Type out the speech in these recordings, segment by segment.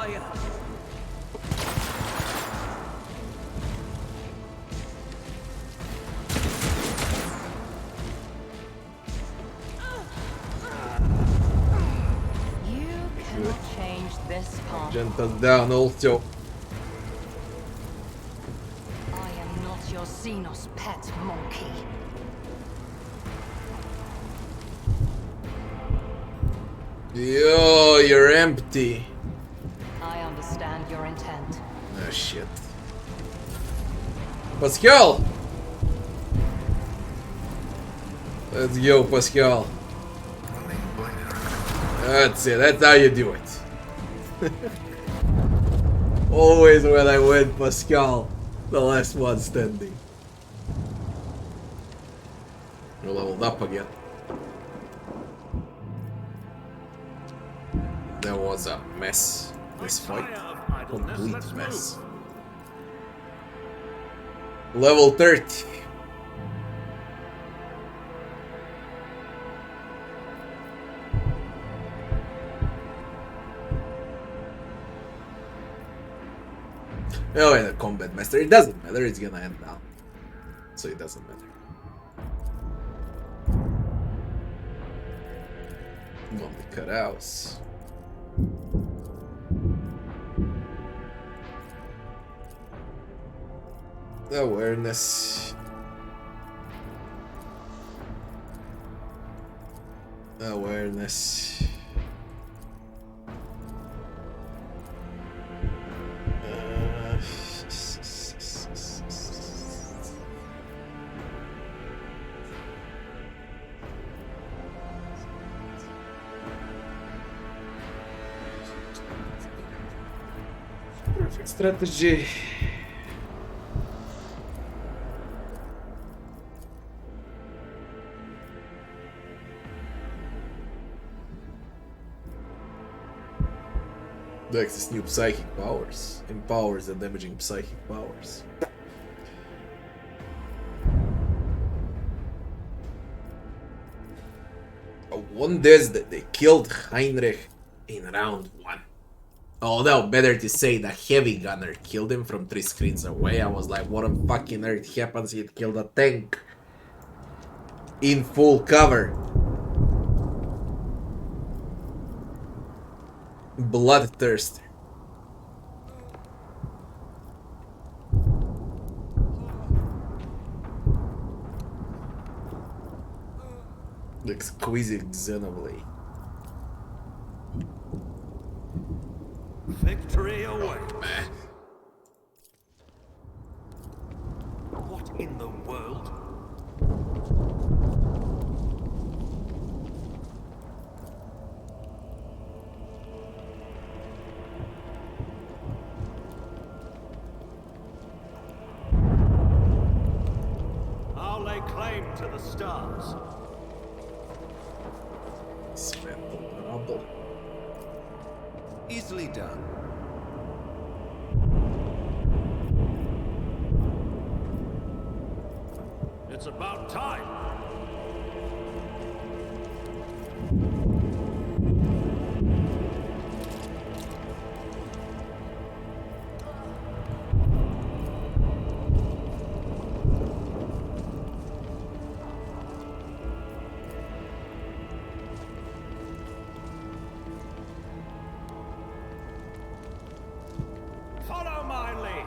fire. You cannot change this path. Gentle down also. I am not your xenos pet monkey. Yo, you're empty. I understand your intent. Oh shit. Pascal! Let's go, Pascal. That's it, that's how you do it. Always when I win, Pascal, the last one standing. You're leveled up again. That was a mess. This fight. Complete mess. Level 30. Oh, and a combat master. It doesn't matter, it's gonna end now. So it doesn't matter. Only cutouts. Awareness. Awareness. Perfect strategy. Like this new psychic powers. Empowers and damaging psychic powers. One does that they killed Heinrich in round 1. Although better to say the heavy gunner killed him from 3 screens away. I was like, what a fucking earth happens? He killed a tank in full cover. Bloodthirster. Exquisite xenoblade. Victory away. What in the world? I'll lay claim to the stars. Rubble. Easily done. It's about time. Follow my lead.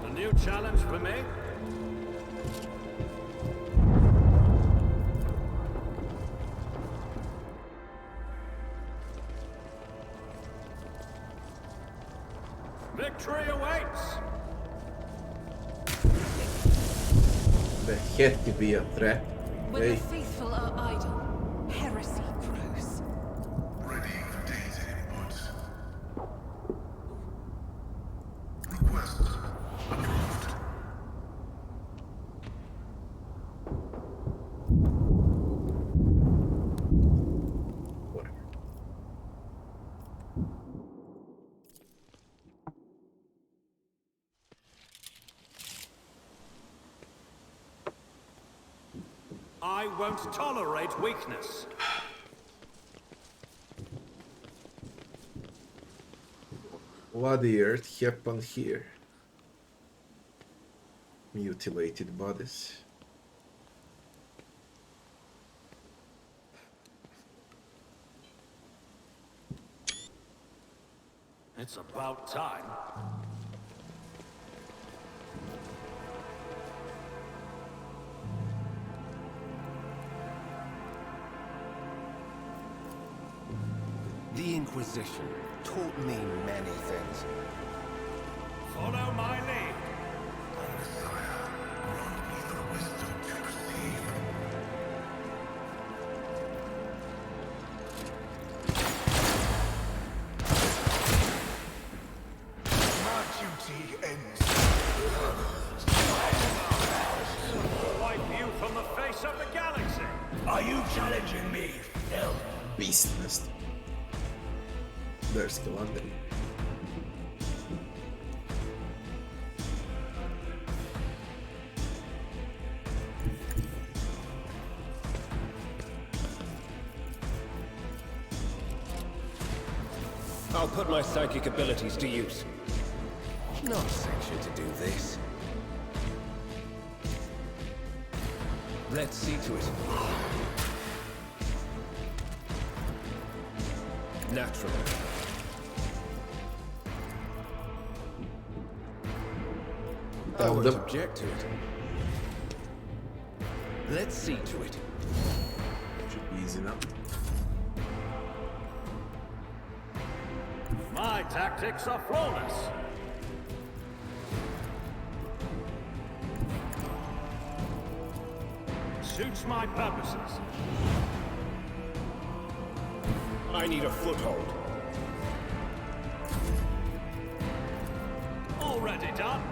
A new challenge for me? Victory awaits! There had to be a threat. When Hey. the faithful are idle, heresy grows. Ready for data input. Request approved. Whatever. won't tolerate weakness. What the earth happened here? Mutilated bodies. It's about time. The Inquisition taught me many things. Follow my lead. Messiah, grant me the wisdom to perceive. My duty ends. Wipe you from the face of the galaxy. Are you challenging me, Phil? Beast nest. There's Calandri. I'll put my psychic abilities to use. Not sanctioned to do this. Let's see to it. Naturally. I won't object to it. Let's see to it. Should be easy now. My tactics are flawless. Suits my purposes. I need a foothold. Already done.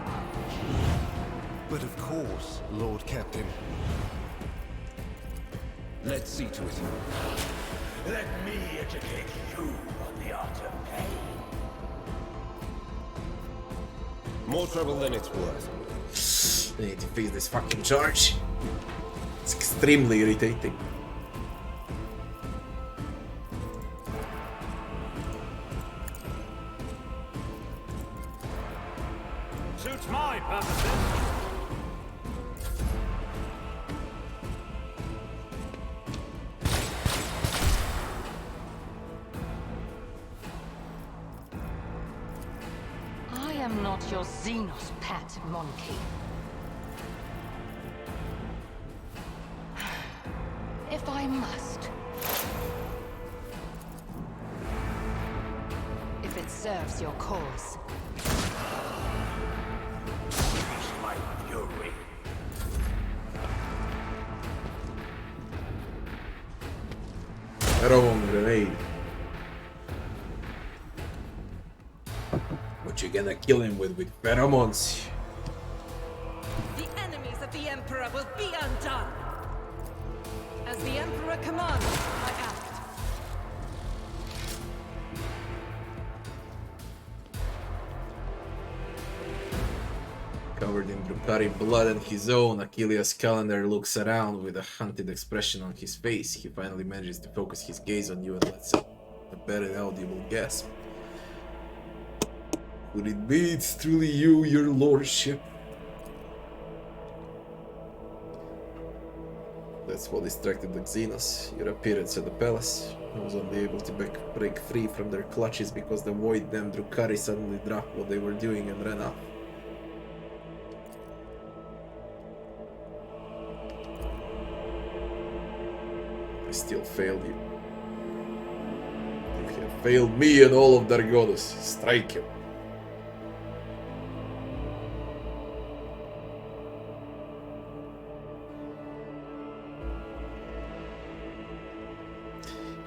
But of course, Lord Captain. Let's see to it. Let me educate you on the art of pain. More trouble than it's worth. I need to face this fucking charge. It's extremely irritating. Suits my purposes. I am not your xenos pet monkey. If I must. If it serves your cause. Use my fury. Pheromone grenade. What you gonna kill him with pheromones? The enemies of the Emperor will be undone. As the Emperor commands, I act. Covered in Drukhari blood and his own, Achilles Calendar looks around with a hunted expression on his face. He finally manages to focus his gaze on you and lets out a barely audible gasp. Could it be it's truly you, your lordship? That's what distracted the xenos. Your appearance at the palace. I was only able to break free from their clutches because the void damned Drukhari suddenly dropped what they were doing and ran off. I still failed you. You have failed me and all of Dargonis. Strike him.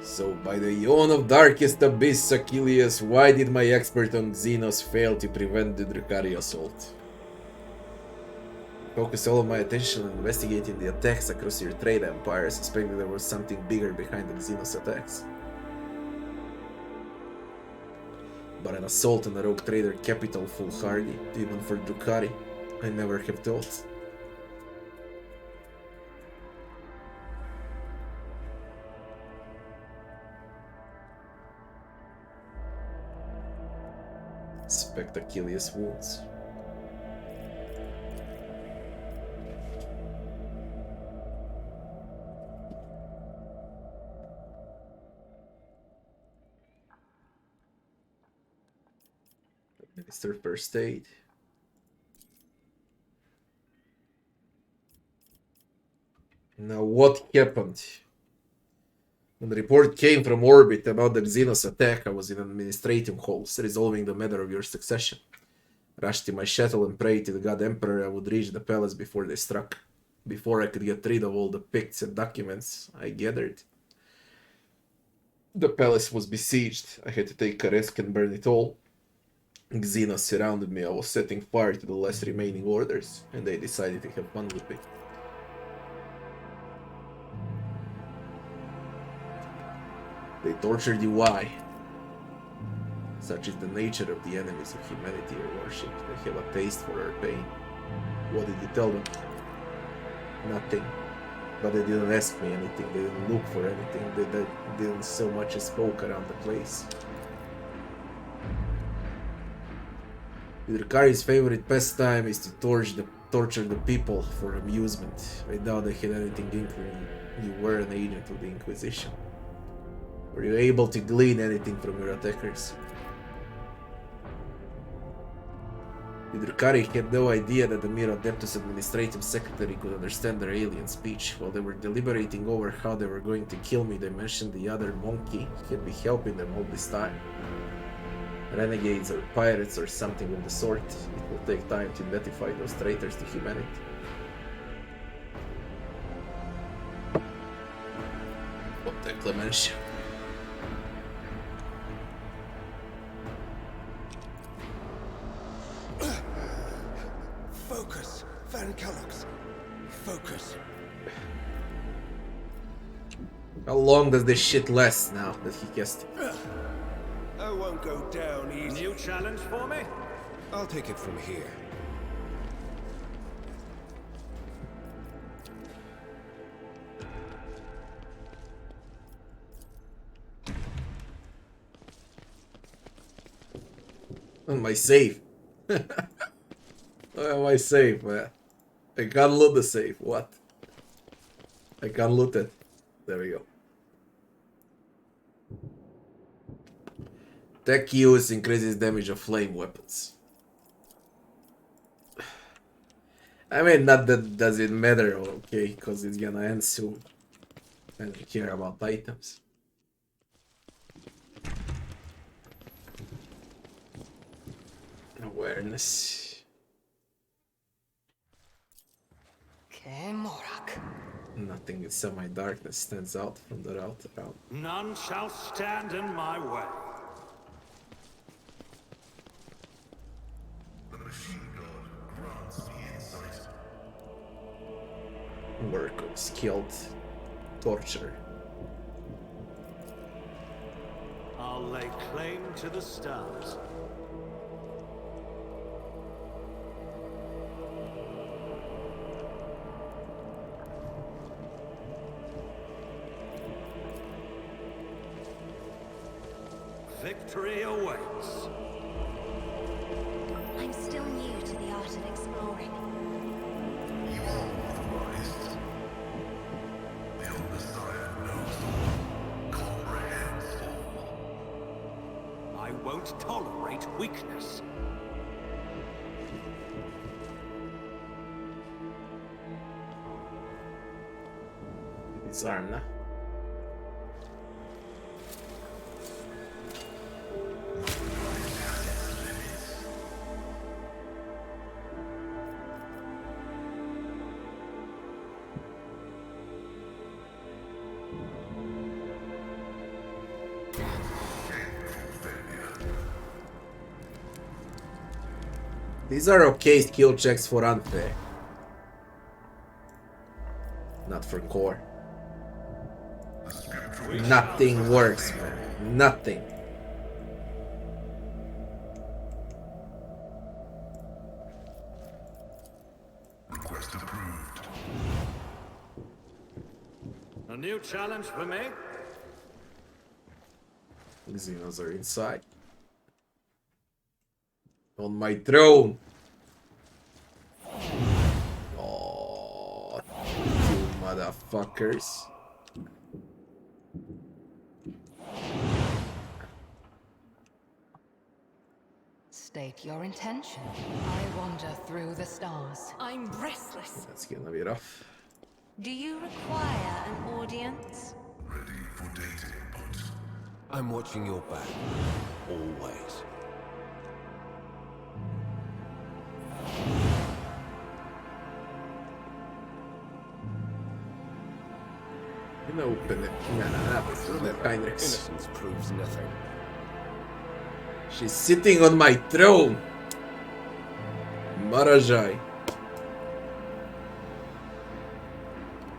So, by the yawn of darkest abyss, Achilles, why did my expert on Xenos fail to prevent the Drukhari assault? Focus all of my attention on investigating the attacks across your trade empire, suspecting there was something bigger behind the Xenos attacks. But an assault on a rogue trader capital foolhardy, even for Drukhari, I never have thought. Spectacular wounds. Administer first aid. Now what happened? When the report came from orbit about the xenos attack, I was in administrating halls, resolving the matter of your succession. Rushed in my shuttle and prayed to the god emperor I would reach the palace before they struck. Before I could get rid of all the picts and documents I gathered. The palace was besieged. I had to take a risk and burn it all. Xenos surrounded me. I was setting fire to the last remaining orders, and they decided to have fun with me. They tortured you. Why? Such is the nature of the enemies of humanity or worship. They have a taste for our pain. What did you tell them? Nothing. But they didn't ask me anything. They didn't look for anything. They didn't so much as poke around the place. Udrikari's favorite pastime is to torture the people for amusement. I doubt they had anything inkling you were an agent of the Inquisition. Were you able to glean anything from your attackers? Udrikari had no idea that the mere Adeptus administrative secretary could understand their alien speech. While they were deliberating over how they were going to kill me, they mentioned the other monkey had been helping them all this time. Renegades or pirates or something of the sort. It will take time to identify those traitors to humanity. What the clementia? Focus, Van Kellogg's. Focus. How long does this shit last now that he cast it? I won't go down easy. New challenge for me? I'll take it from here. On my save. On my save, man. I can't loot the save. What? I can't loot it. There we go. Tech use increases damage of flame weapons. I mean, not that does it matter, okay, because it's gonna end soon. I don't care about items. Awareness. Nothing in semi-darkness stands out from the route around. None shall stand in my way. The machine god grants the insight. Work of skilled torture. I'll lay claim to the stars. Victory awaits. I'm still new to the art of exploring. You are authorized. The old Messiah knows all, comprehends all. I won't tolerate weakness. Disarm now. These are okay skill checks for unfair. Not for core. Nothing works, man. Nothing. Request approved. A new challenge for me? Xenos are inside. On my throne. Oh, you motherfuckers. State your intention. I wander through the stars. I'm restless. That's gonna be rough. Do you require an audience? Ready for dating, but I'm watching your back. Always. You know, open it. Heinrichs. Innocence proves nothing. She's sitting on my throne. Marajai.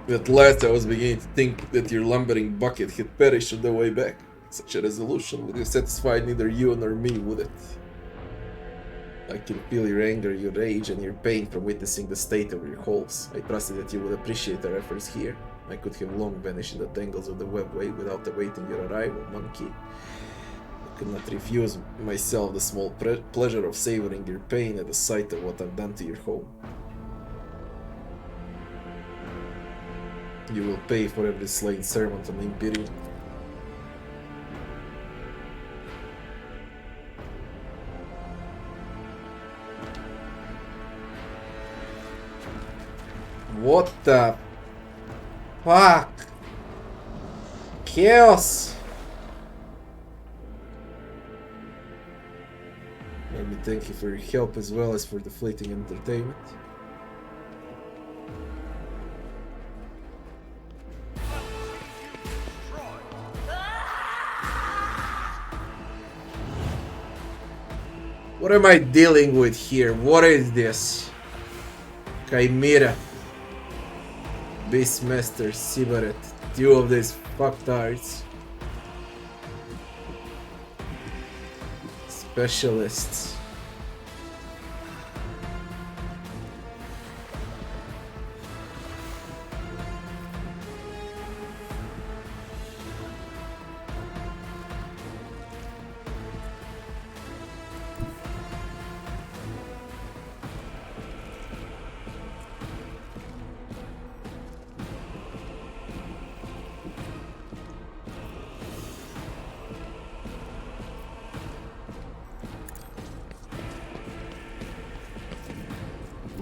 At last I was beginning to think that your lumbering bucket had perished on the way back. Such a resolution would have satisfied neither you nor me, would it? I can feel your anger, your rage, and your pain from witnessing the state of your halls. I trusted that you would appreciate our efforts here. I could have long vanished in the tangles of the webway without awaiting your arrival, monkey. I could not refuse myself the small pleasure of savoring your pain at the sight of what I've done to your home. You will pay for every slain servant on the Imperium. What the fuck? Chaos! Let me thank you for your help as well as for the fleeting entertainment. What am I dealing with here? What is this? Chimera. Beastmaster, Sibaret. Two of these fucktards. Specialists.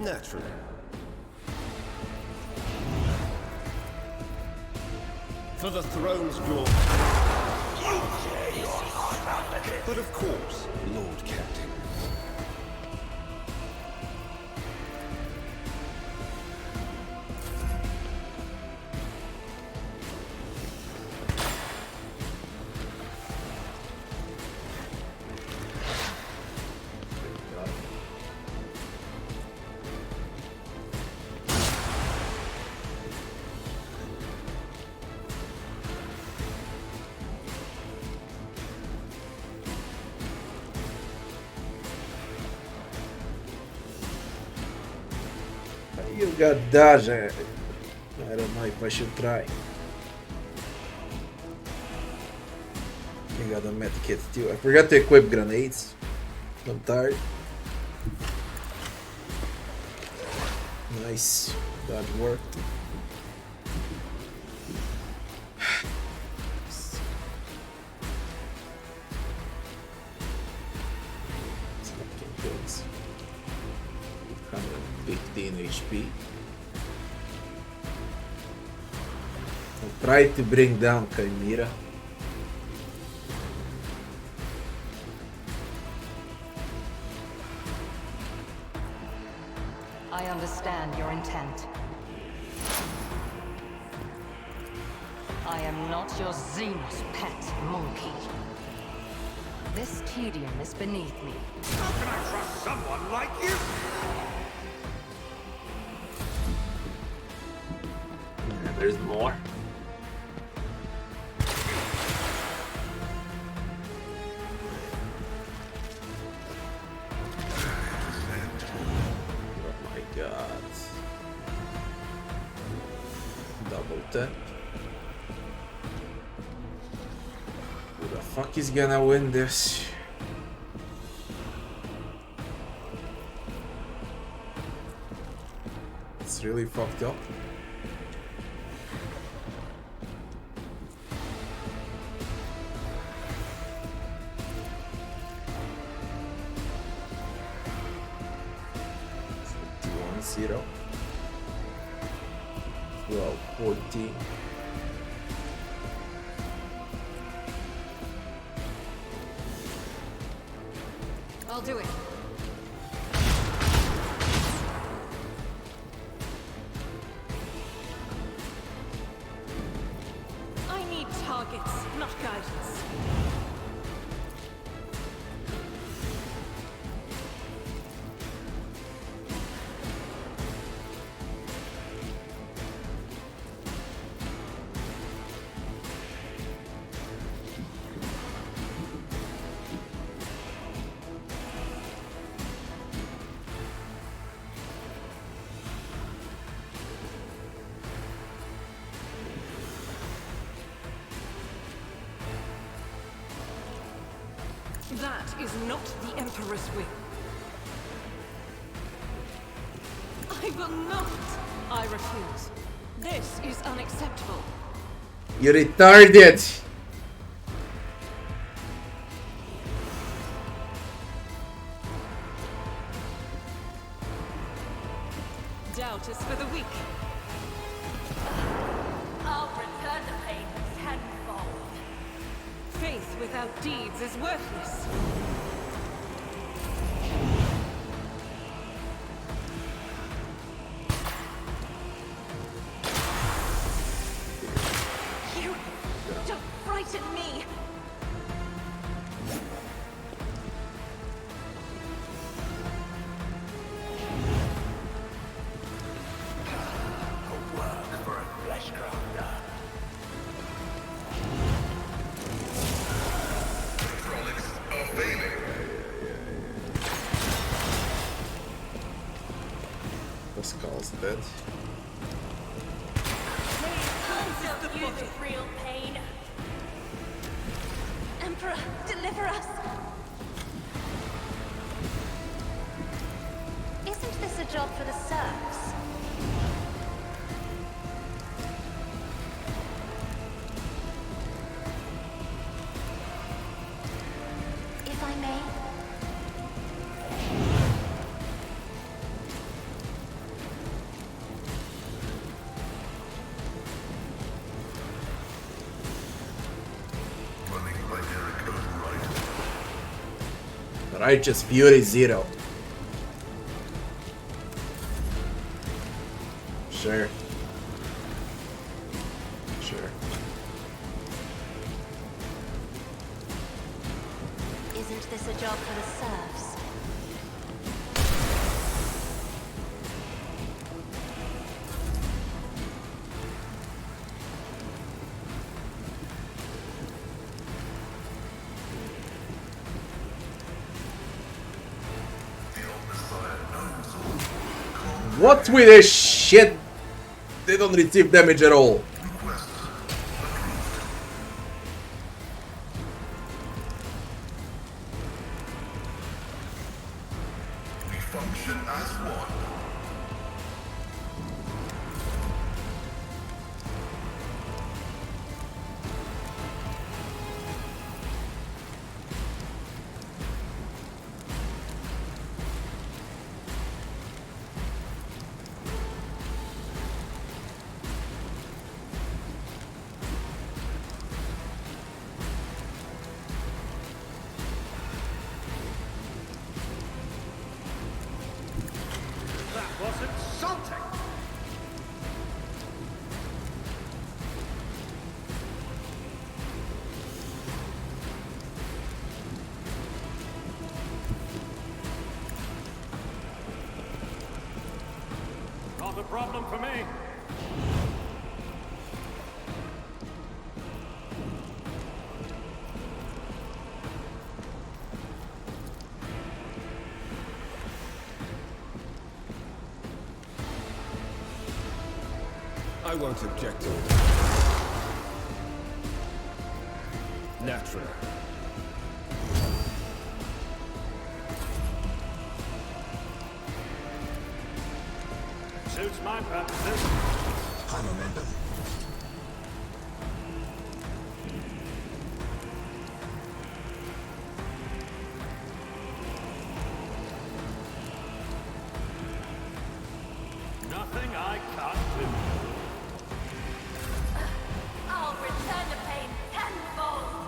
Naturally. For the throne's glory. But of course, Lord Captain. You got dodge. I don't know if I should try. You got a med kit too. I forgot to equip grenades. I'm tired. Nice. That worked. Fucking kills. 115 HP. I'll try to bring down Chimera. I understand your intent. I am not your xenos pet, monkey. This tedium is beneath me. How can I trust someone like you? And there's more. Oh my god. Double tap. Who the fuck is gonna win this? It's really fucked up. Zero. Well, 14. I'll do it. I need targets, not guidance. That is not the Emperor's will. I will not. I refuse. This is unacceptable. You retarded! Doubt is for the weak. I'll return the pain tenfold. Faith without deeds is worthless. You don't frighten me. A work for a flesh crafter. Hydraulics are failing. The skull's dead. Don't use real pain. Emperor, deliver us. Isn't this a job for the serfs? If I may. Running by Jericho's right. Righteous Fury 0. Sure. Sure. Isn't this a job for the serfs? The old Messiah knows all. What with this shit? They don't receive damage at all. Request approved. We function as one. That was insulting! Not a problem for me. I won't object to it. Naturally. Suits my purposes. High momentum. Nothing I can't do. I'll return the pain tenfold.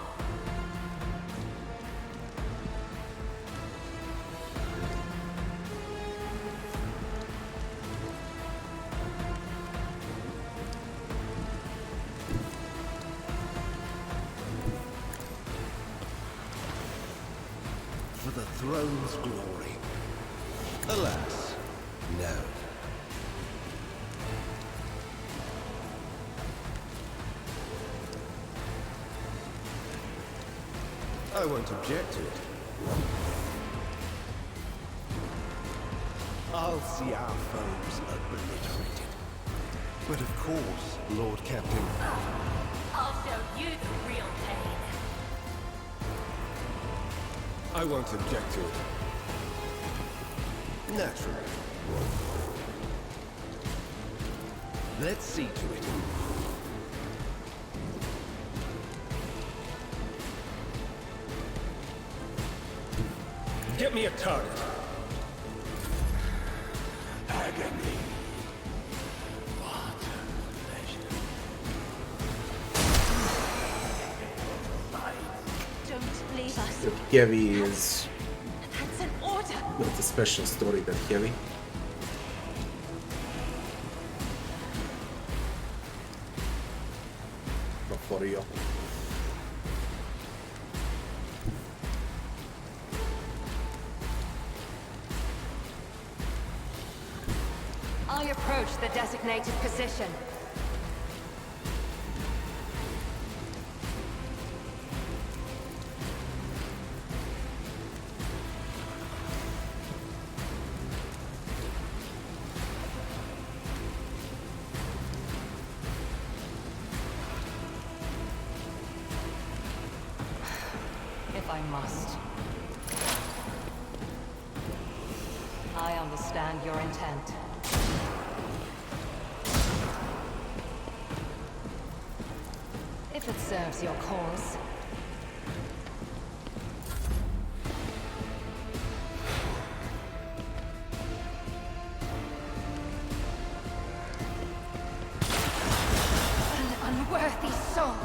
For the throne's glory. Alas, no. I won't object to it. I'll see our foes obliterated. But of course, Lord Captain, I'll show you the real pain. I won't object to it. naturally. Let's see to it. Get me a target. Agony. What pleasure. Don't leave us. The Heavy is That's an order. not a special story that Heavy. But for real. I approach the designated position. If I must. I understand your intent. If it serves your cause. An unworthy soul.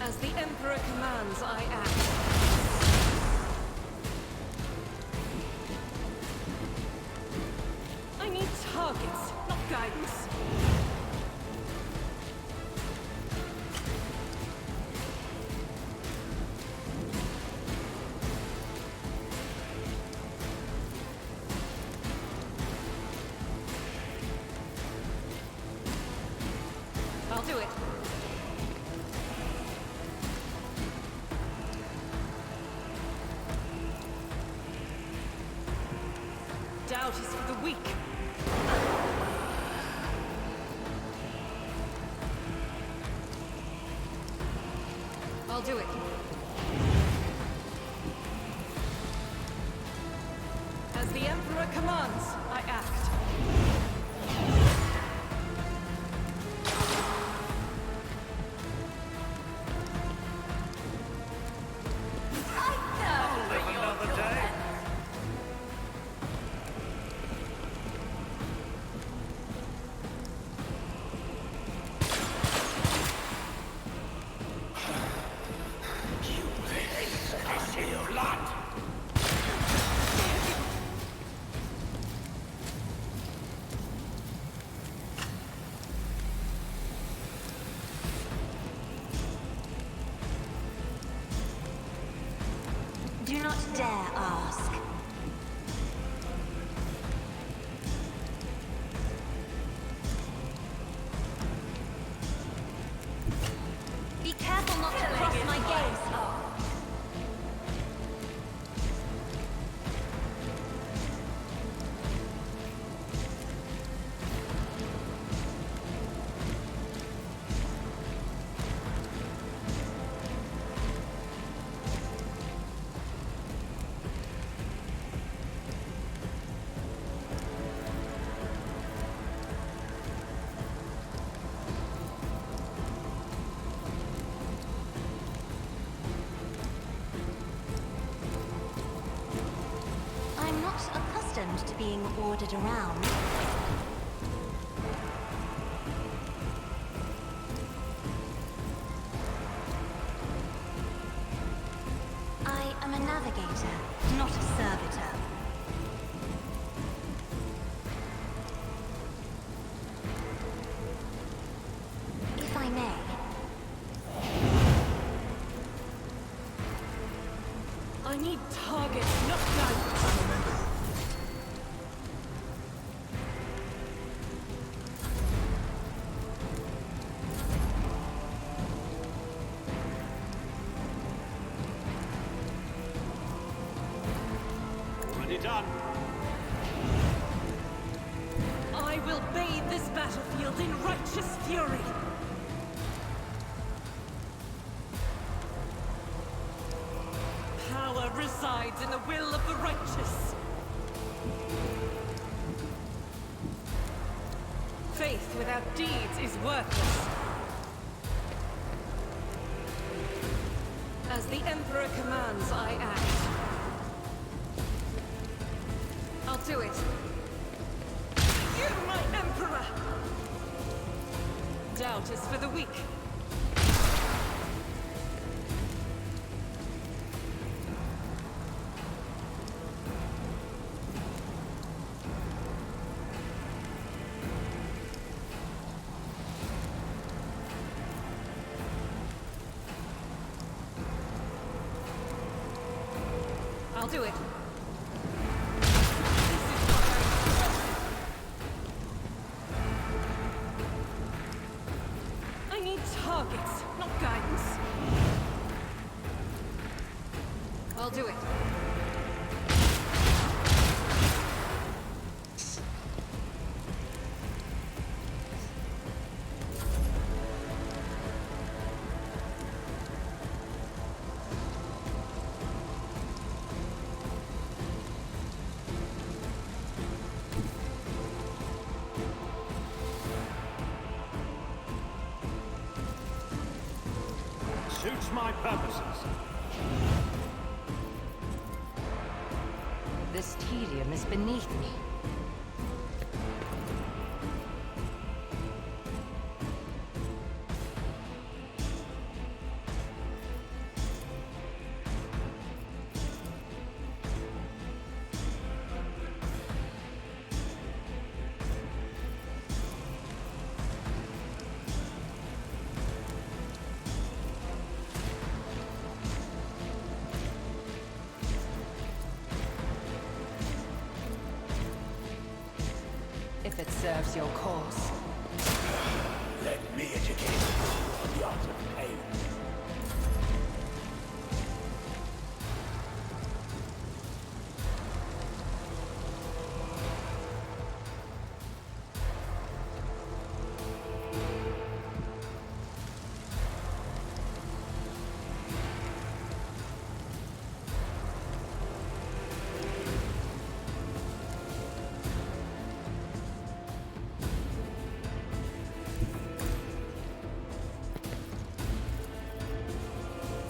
As the Emperor commands, I act. I need targets, not guidance. I'll do it. Doubt is for the weak. I'll do it. As the Emperor commands, I act. Live another day. not dare ask. Be careful not to cross my gaze. I'm not accustomed to being ordered around. I am a navigator, not a servitor. If I may. I need targets, not guidance. I'm a member. Already done. I will bathe this battlefield in righteous fury. Power resides in the will of the righteous. Faith without deeds is worthless. As the Emperor commands, I act. I'll do it. You, my Emperor! Doubt is for the weak. I'll do it. I need targets, not guidance. I'll do it. Suits my purposes. This tedium is beneath me. If it serves your cause. Let me educate you on the art of pain.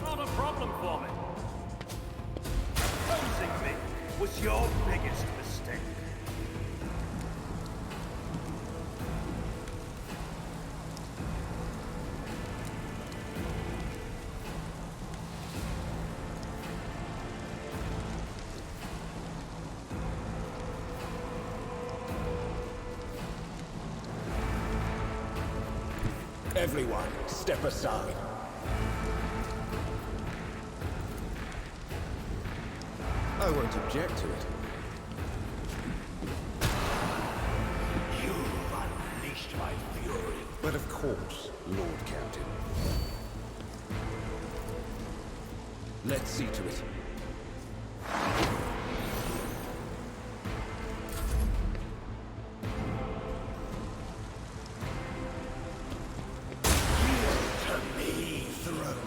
Not a problem for me. Opposing me was your biggest mistake. Everyone, step aside. I won't object to it. You've unleashed my fury. But of course, Lord Captain. Let's see to it.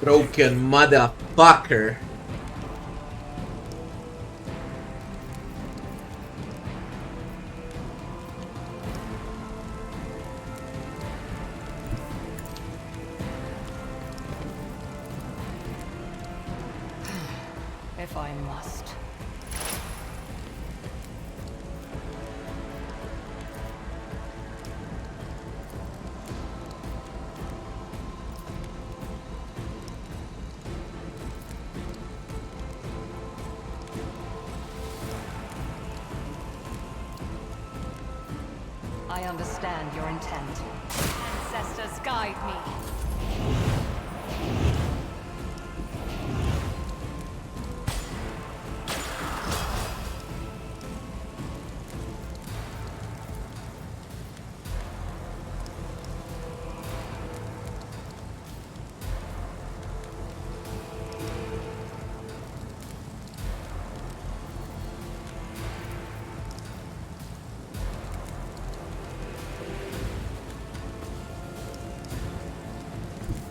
Broken motherfucker. If I must. I understand your intent. Ancestors, guide me.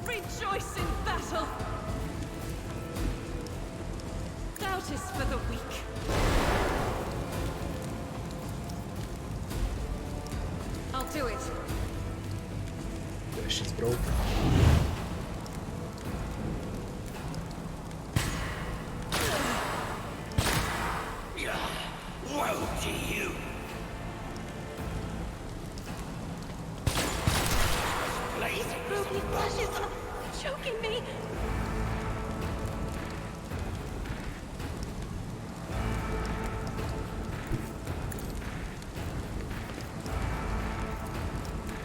Rejoice in battle! Doubt is for the weak. I'll do it. Yeah, she's broken. Woe to you! Ruby flashes are choking me.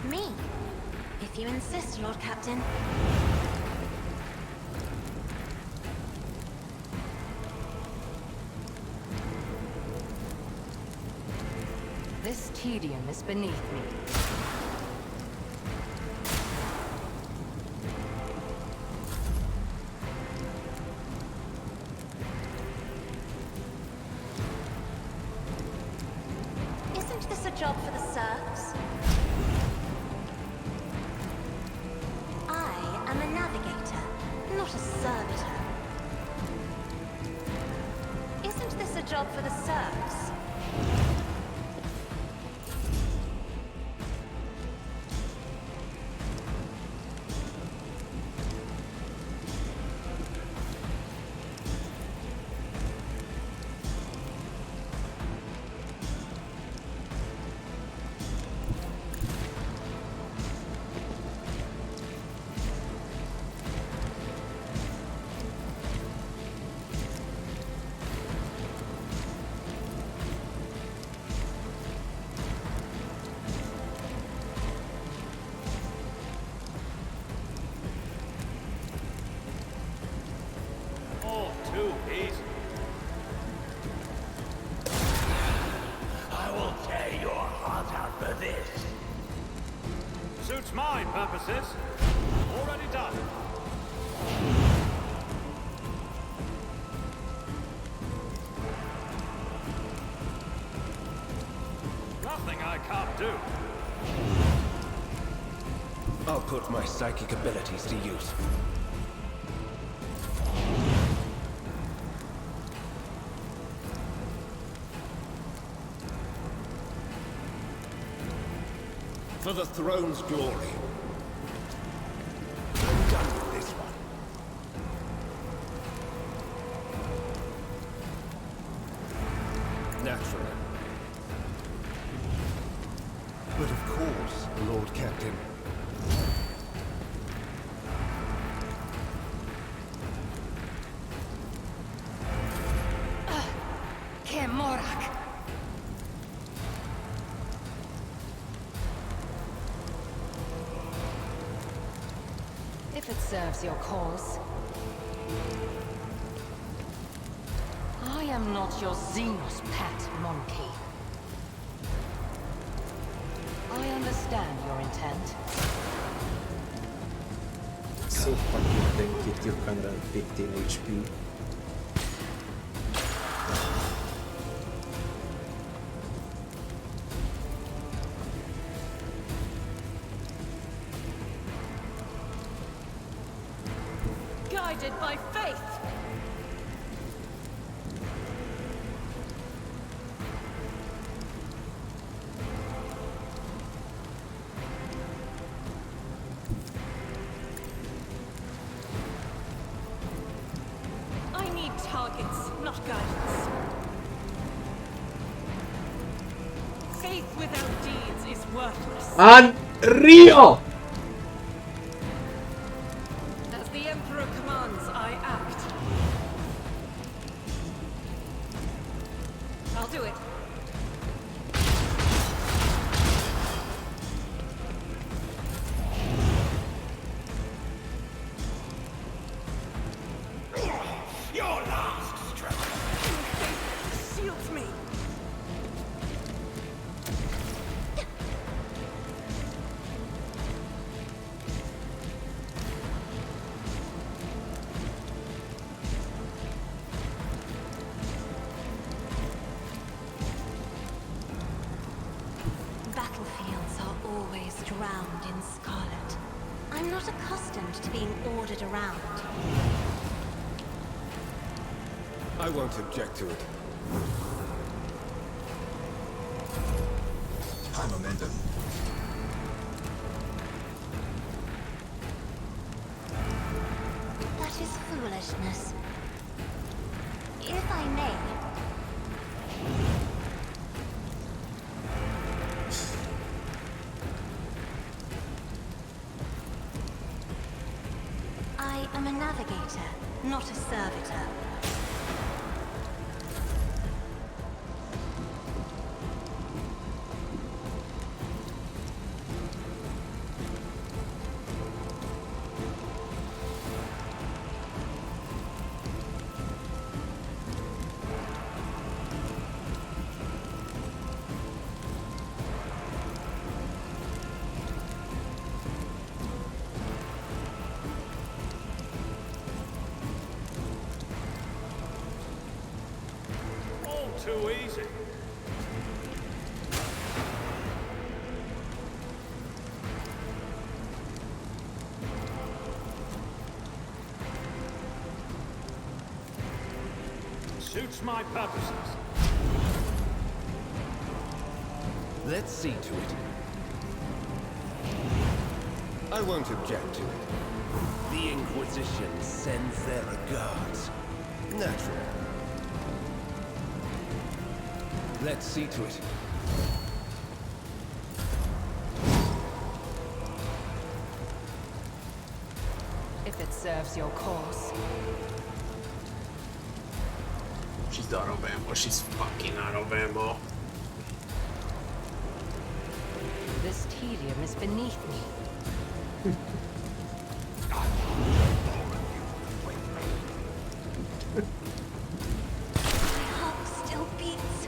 Me? If you insist, Lord Captain. This tedium is beneath me. Isn't this a job for the serfs? I am a navigator, not a servitor. Isn't this a job for the serfs? All too easy. I will tear your heart out for this. Suits my purposes. Already done. Nothing I can't do. I'll put my psychic abilities to use. For the throne's glory. I'm done with this one. Naturally. But of course, Lord Captain. Kemorak! If it serves your cause. I am not your xenos pet, monkey. I understand your intent. So fucking tanky, 215 HP. Guided by faith. I need targets, not guidance. Faith without deeds is worthless. Unreal! As the Emperor commands, I act. I'll do it. Your last stroke. Faith shields me. Battlefields are always drowned in scarlet. I'm not accustomed to being ordered around. I won't object to it. High momentum. That is foolishness. If I may, I am a navigator, not a servitor. All too easy. Suits my purposes. Let's see to it. I won't object to it. The Inquisition sends their regards. Natural. Let's see to it. If it serves your cause. She's out of ammo. She's fucking out of ammo. This tedium is beneath me. My heart still beats.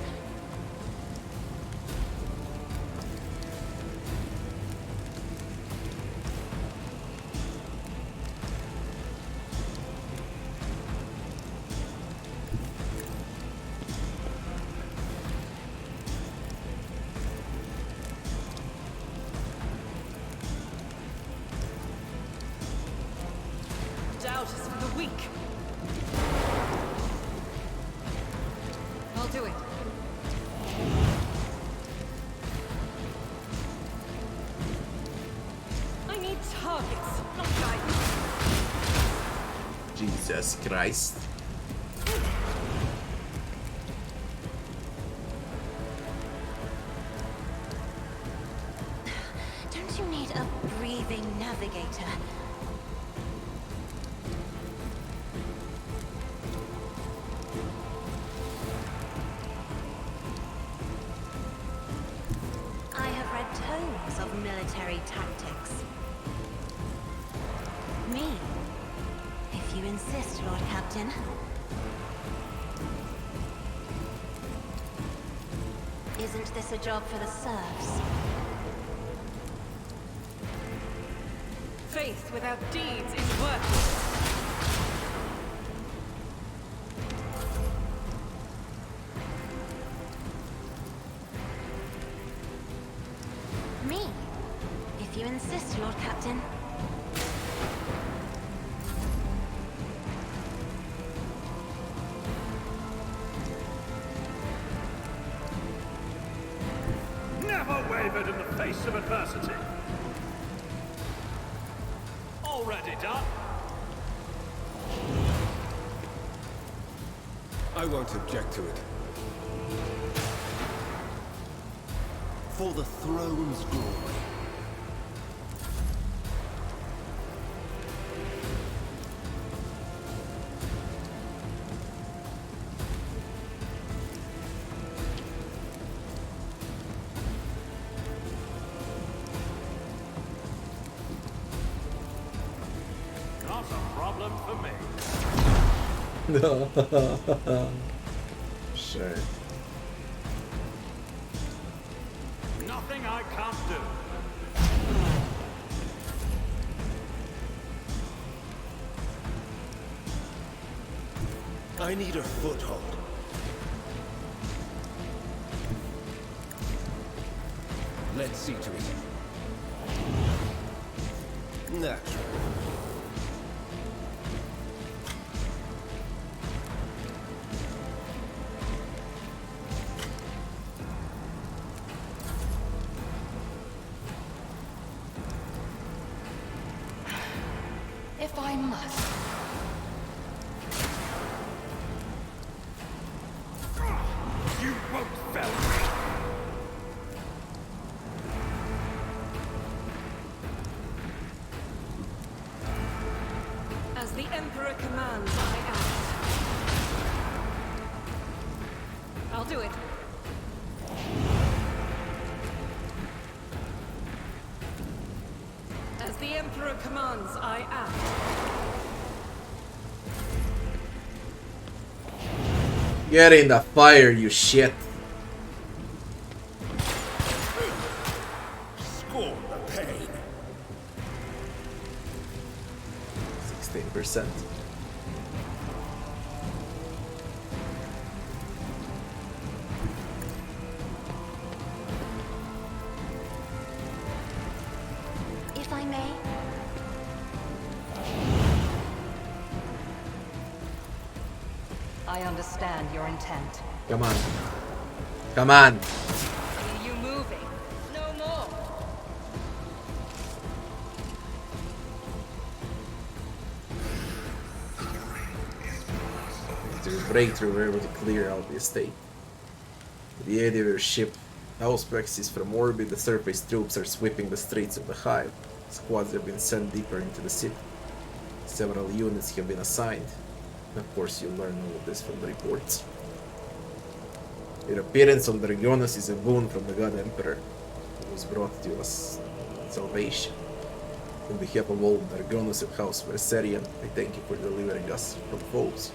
Doubt is for the weak. I'll do it. I need targets, not guidance. Jesus Christ. Don't you need a breathing navigator? I have read tomes of military tactics. Me, if you insist, Lord Captain. Isn't this a job for the serfs? Faith without deeds is worthless. Me? If you insist, Lord Captain. Never wavered in the face of adversity. Already done. I won't object to it. For the throne's glory. Not a problem for me. Sure. Nothing I can't do. I need a foothold. Let's see to it. Natural. If I must. You won't fell me. As the Emperor commands, I act. I'll do it. As the Emperor commands, I act. Get in the fire, you shit. Scorn the pain. 16%. If I may. I understand your intent. Come on. Come on. See you moving. No more. To break through, we're able to clear out the estate. The aid of your ship, Auspex from orbit, the surface troops are sweeping the streets of the Hive. Squads have been sent deeper into the city. Several units have been assigned. Of course, you'll learn all of this from the reports. Your appearance on the Regionus is a boon from the God Emperor, who was brought to us salvation. On behalf of all the Regionus of House Verserian, I thank you for delivering us from foes.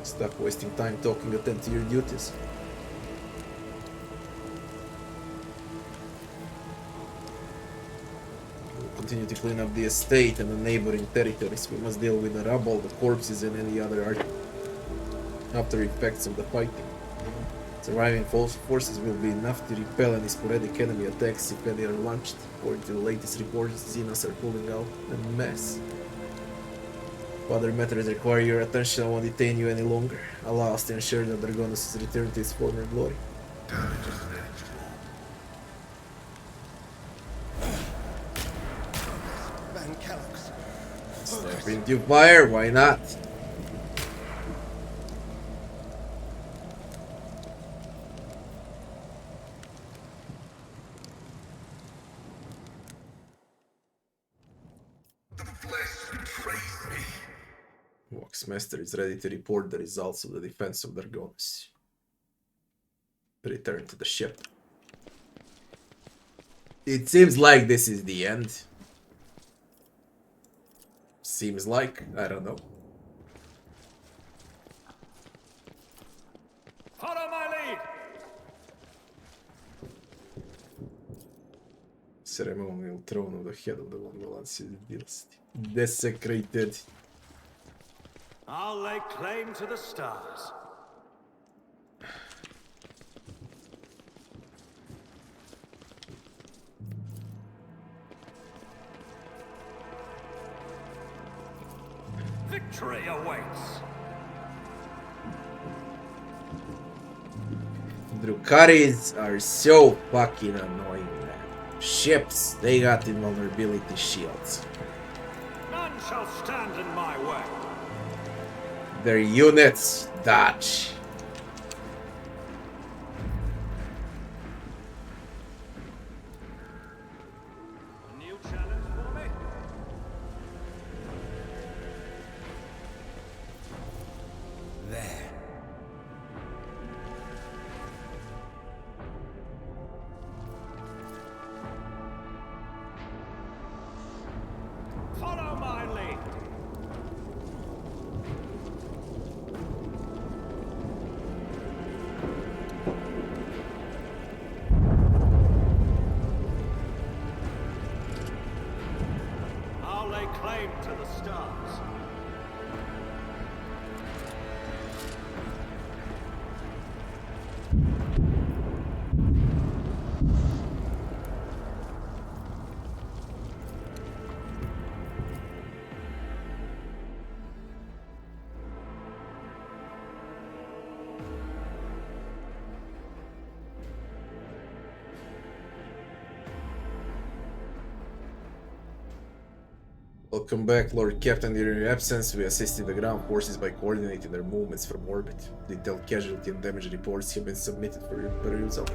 Stop wasting time talking, attend to your duties. We'll continue to clean up the estate and the neighboring territories. We must deal with the rubble, the corpses, and any other after effects of the fighting. Surviving forces will be enough to repel any sporadic enemy attacks if any are launched. According to the latest reports, xenos are pulling out en masse. If other matters require your attention, I won't detain you any longer. Allow us to ensure that Dragonus is returned to its former glory. Van Kellogg's. Step into fire, why not? X-Master is ready to report the results of the defense of Dargonus. Return to the ship. It seems like this is the end. Seems like, I don't know. Follow my lead! Ceremonial throne of the head of the Longplay dynasty. Desecrated. I'll lay claim to the stars. Victory awaits. Drukaris are so fucking annoying, man. Ships, they got invulnerability shields. None shall stand in my way. Their units dodge. A new challenge for me? There. Follow my lead. I'll lay claim to the stars. Welcome back, Lord Captain. During your absence, we assisted the ground forces by coordinating their movements from orbit. Detailed casualty and damage reports have been submitted for your perusal.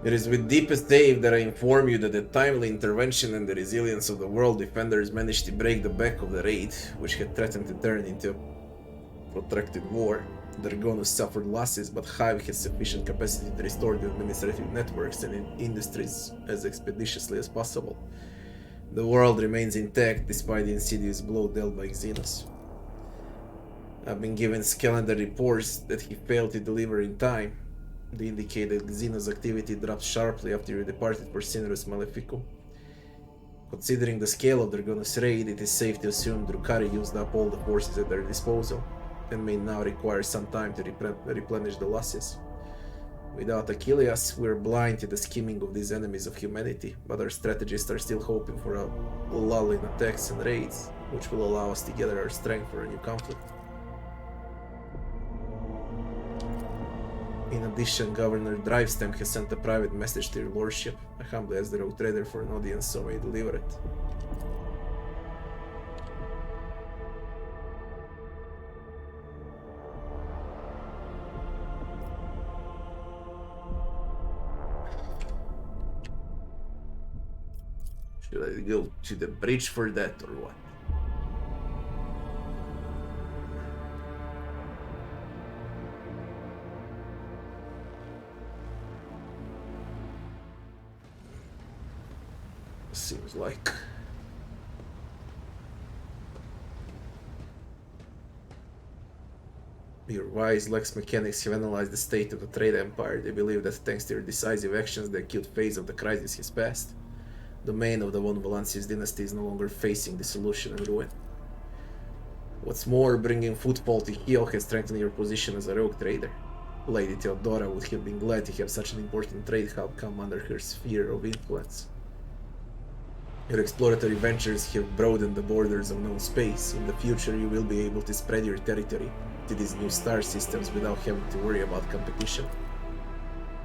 It is with deepest awe that I inform you that the timely intervention and the resilience of the world defenders managed to break the back of the raid, which had threatened to turn into a protracted war. Dargonus suffered losses, but Hive has sufficient capacity to restore the administrative networks and industries as expeditiously as possible. The world remains intact despite the insidious blow dealt by Xenos. I've been given calendar reports that he failed to deliver in time. They indicate that Xenos activity dropped sharply after you departed for Cinerus Maleficum. Considering the scale of Dargonus' raid, it is safe to assume Drukhari used up all the forces at their disposal, and may now require some time to replenish the losses. Without Achilles, we're blind to the scheming of these enemies of humanity, but our strategists are still hoping for a lull in attacks and raids, which will allow us to gather our strength for a new conflict. In addition, Governor Drivestamp has sent a private message to your lordship. I humbly ask the Rogue Trader for an audience so may deliver it. Should I go to the bridge for that or what? Seems like your wise Lex mechanics have analyzed the state of the trade empire. They believe that thanks to your decisive actions, the acute phase of the crisis has passed. The domain of the von Valancius dynasty is no longer facing dissolution and ruin. What's more, bringing footfall to heel has strengthened your position as a rogue trader. Lady Theodora would have been glad to have such an important trade hub come under her sphere of influence. Your exploratory ventures have broadened the borders of known space. In the future, you will be able to spread your territory to these new star systems without having to worry about competition.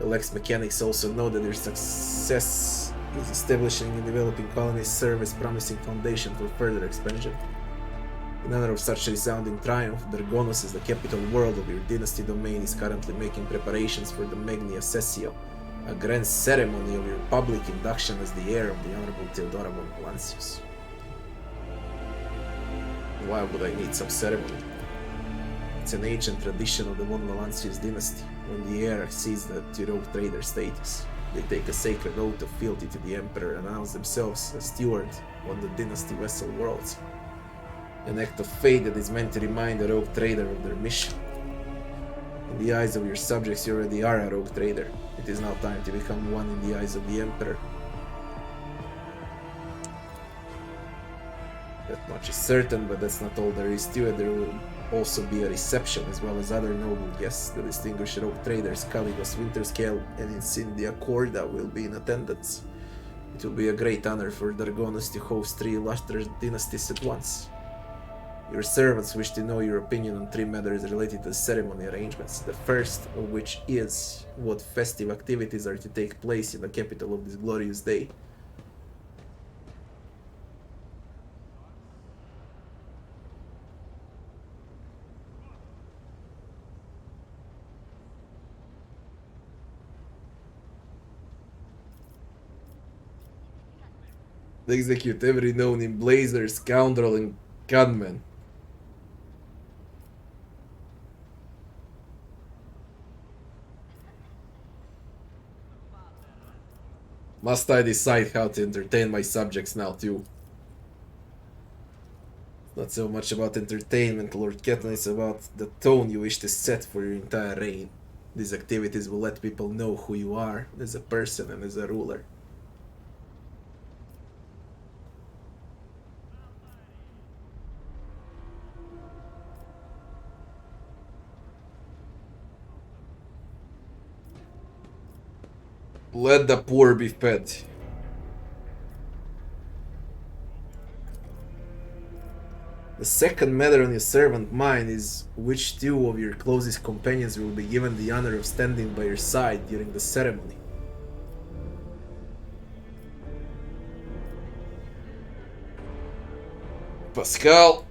The Lex mechanics also know that their success is establishing and developing colonies serve as promising foundation for further expansion. In honor of such resounding triumph, Dargonus as the capital world of your dynasty domain is currently making preparations for the Magnia Sessio, a grand ceremony of your public induction as the heir of the Honorable Theodora von Valancius. Why would I need some ceremony? It's an ancient tradition of the Von Valancius dynasty. When the heir exceeds the rogue trader status, they take a sacred oath of fealty to the Emperor and announce themselves as steward on the dynasty vessel worlds. An act of faith that is meant to remind the rogue trader of their mission. In the eyes of your subjects, you already are a rogue trader. It is now time to become one in the eyes of the Emperor. That much is certain, but that's not all there is to it. There will also be a reception, as well as other noble guests. The distinguished rogue traders Caligos Winterscale and Incendia Corda will be in attendance. It will be a great honor for Dargonus to host 3 illustrious dynasties at once. Your servants wish to know your opinion on 3 matters related to the ceremony arrangements. The first of which is what festive activities are to take place in the capital of this glorious day. Execute every known emblazer, scoundrel, and gunman. Must I decide how to entertain my subjects now too? Not so much about entertainment, Lord Ketan, it's about the tone you wish to set for your entire reign. These activities will let people know who you are as a person and as a ruler. Let the poor be fed. The second matter on your servant mind is which 2 of your closest companions will be given the honor of standing by your side during the ceremony. Pascal.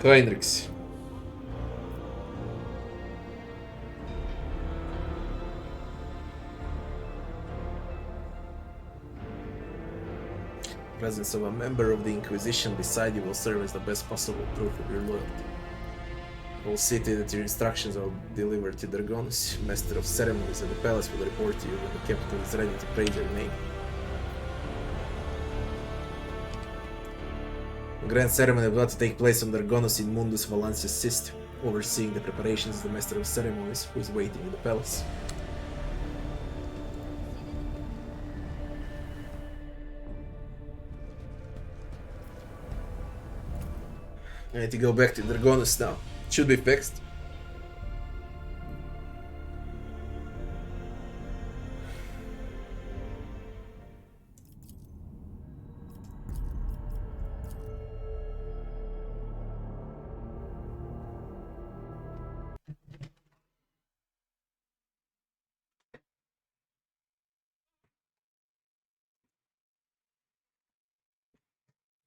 Heinrichs. The presence of a member of the Inquisition beside you will serve as the best possible proof of your loyalty. I will see to it that your instructions are delivered to Dargonus. Master of Ceremonies at the palace will report to you when the capital is ready to praise your name. The grand ceremony about to take place on Dargonus in Mundus Valancius system. Overseeing the preparations is the Master of Ceremonies, who is waiting in the palace. I need to go back to Dargonus now. It should be fixed.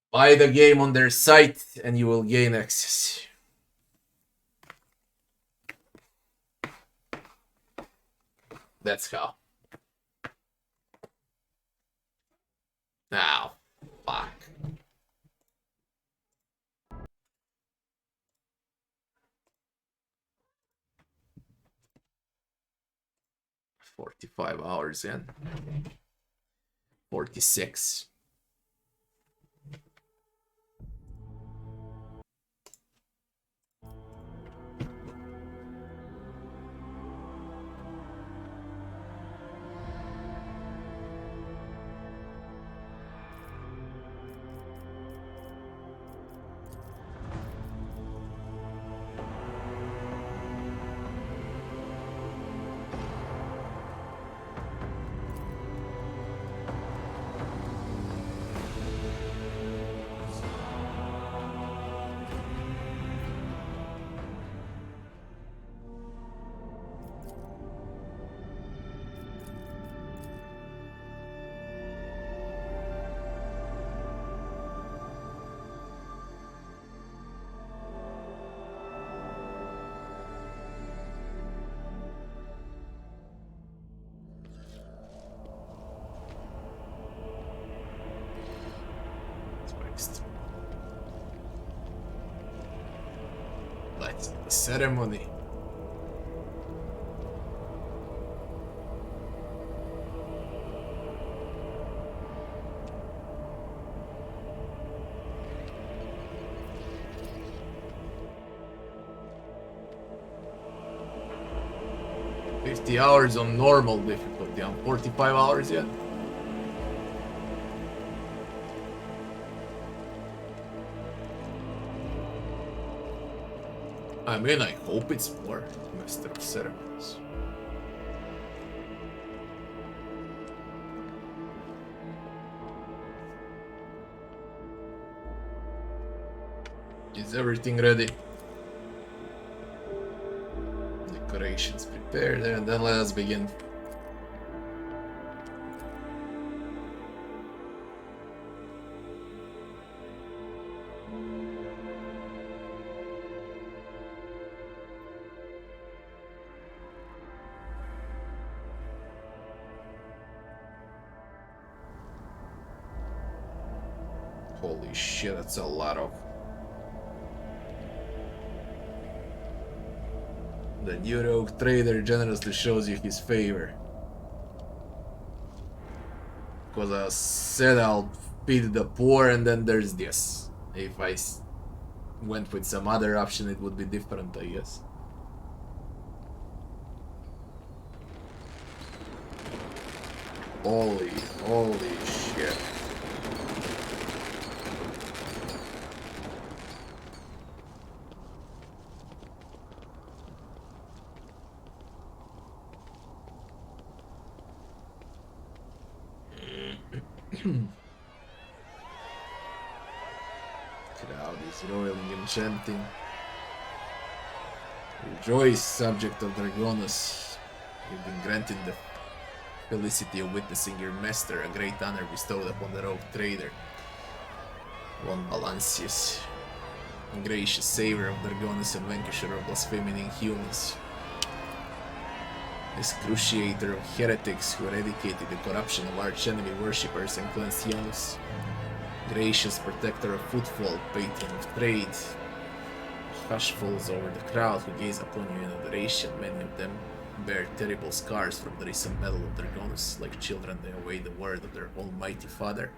Buy the game on their site and you will gain access. That's how. Now, fuck. $45 hours in. 46. The ceremony. $50 on normal difficulty. I'm 45 hours yet. I mean, I hope it's more Master of Ceremonies. Is everything ready? Decorations prepared, and then let us begin. Holy shit, that's a lot of... The new rogue trader generously shows you his favor. Because I said I'll feed the poor, and then there's this. If I went with some other option, it would be different, I guess. Holy shit. Crowd is roiling, enchanting. Rejoice, subject of Dragonus. You've been granted the felicity of witnessing your master, a great honor bestowed upon the rogue trader, one Valancius, gracious savior of Dragonus and vanquisher of blaspheming inhumans, excruciator of heretics who eradicated the corruption of arch-enemy worshippers and cleansed Janus, gracious protector of footfall, patron of trade. Hush falls over the crowd who gaze upon you in adoration. Many of them bear terrible scars from the recent battle of Dragonus. Like children, they await the word of their almighty father.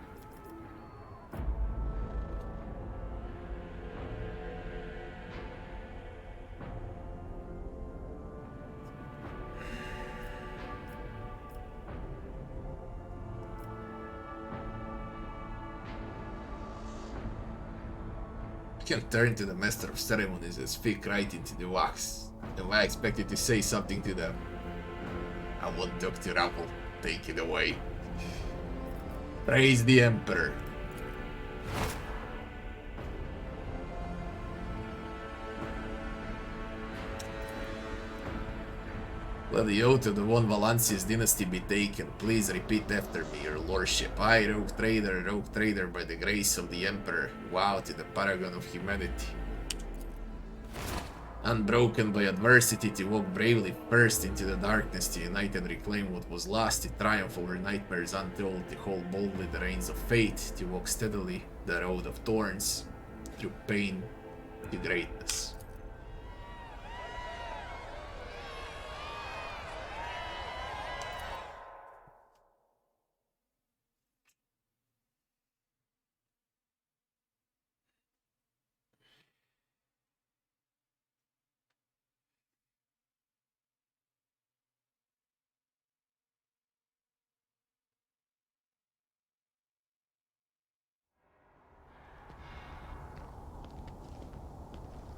You can turn to the Master of Ceremonies and speak right into the wax. If I expected to say something to them, I won't talk to Apple. Take it away. Praise the Emperor. Let the oath of the Von Valancius dynasty be taken. Please repeat after me, your lordship. I, rogue trader by the grace of the Emperor, vow to the paragon of humanity, unbroken by adversity, to walk bravely first into the darkness, to unite and reclaim what was lost, to triumph over nightmares untold, to hold boldly the reins of fate, to walk steadily the road of thorns, through pain to greatness.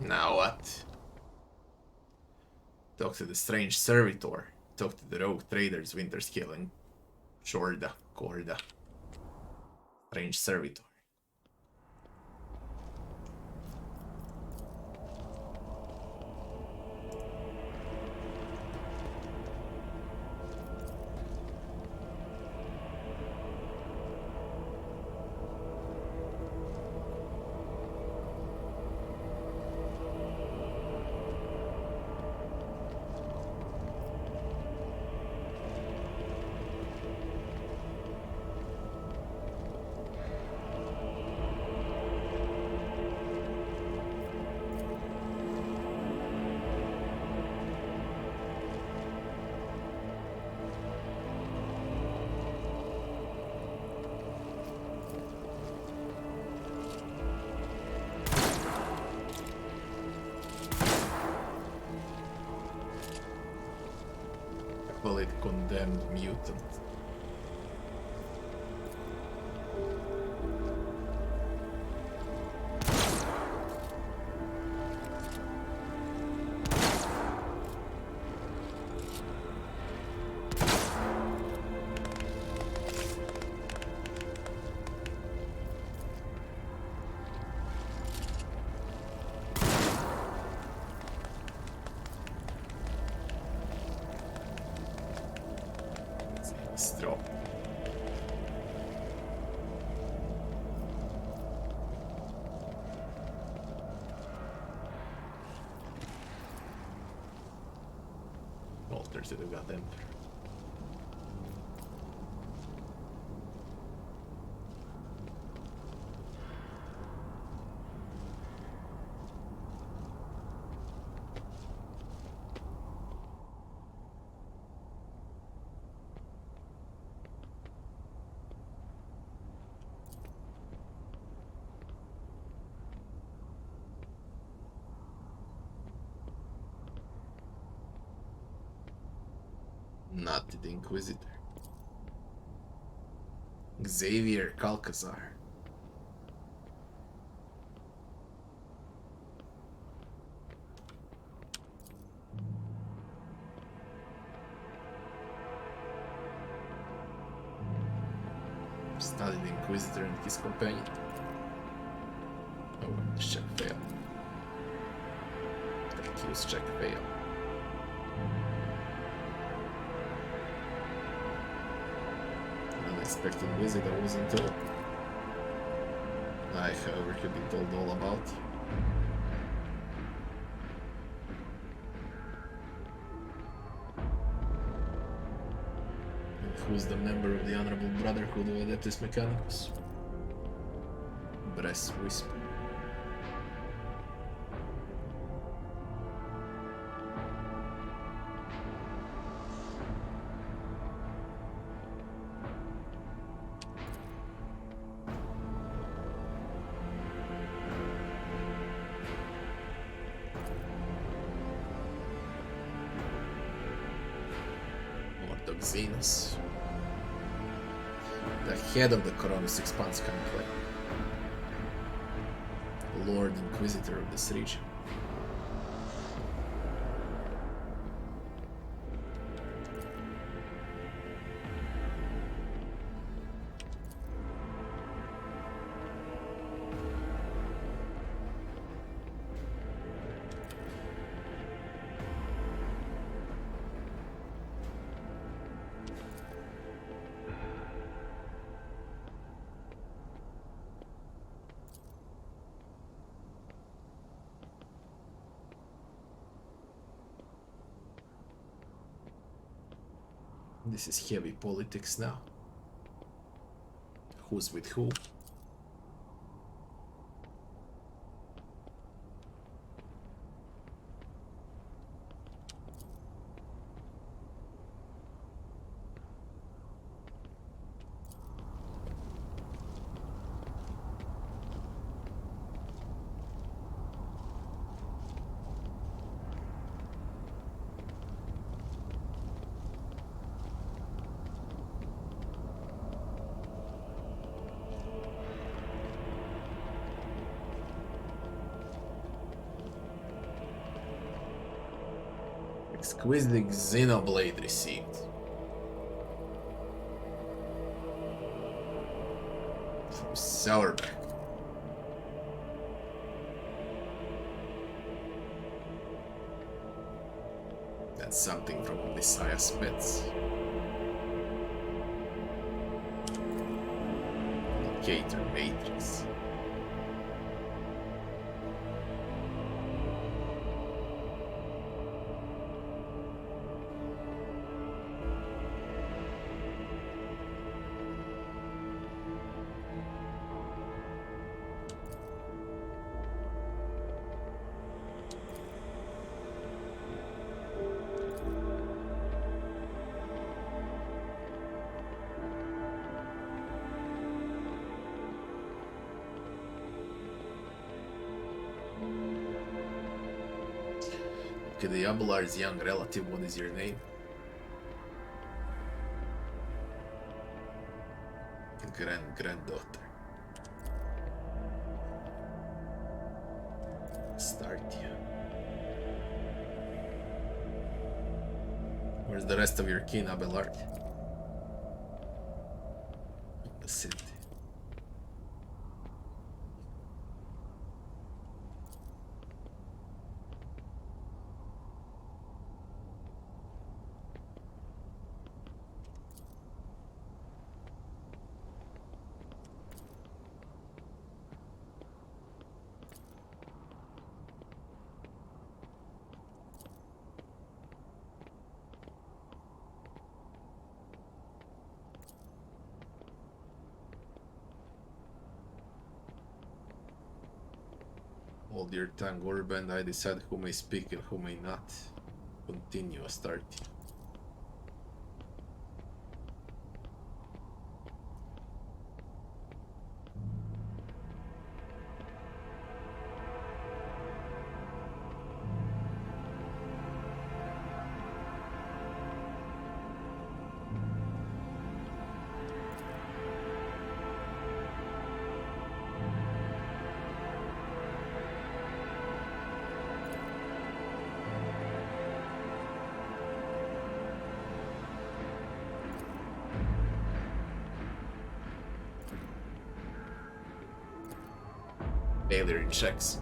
Now what? Talk to the strange servitor. Talk to the rogue traders, Winterscale and Corda. Strange servitor. Valid condemned mutant. Straw. Alters to the goddamn. Not the Inquisitor. Xavier Calcazar. Study the Inquisitor and his companion. Oh, this check failed. Accused check failed. Unexpected visit I wasn't told. I, however, could be told all about. And who's the member of the Honorable Brotherhood of Adeptus Mechanicus? Breast Whisper. Xenos, the head of the Coronis Expanse Conclave, Lord Inquisitor of this region. This is heavy politics now. Who's with who? Exquisite Xenoblade received. From Sourback. That's something from Messiah Spets. Gator Matrix. Okay, the Abelard's young relative, what is your name? granddaughter. Start you. Where's the rest of your kin, Abelard? In the city. Hold your tongue, Urban. I decide who may speak and who may not. Continue, start. Failure checks.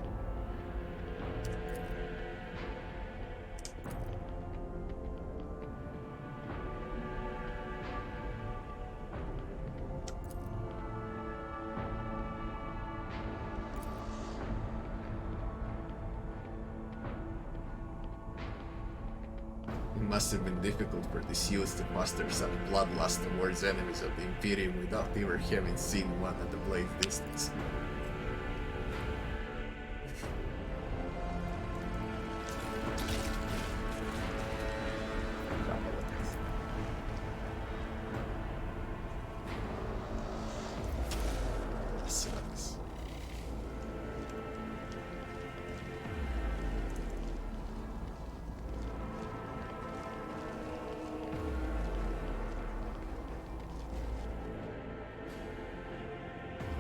It must have been difficult for this youth to foster such bloodlust towards enemies of the Imperium without ever having seen one at the blade's distance. Sucks.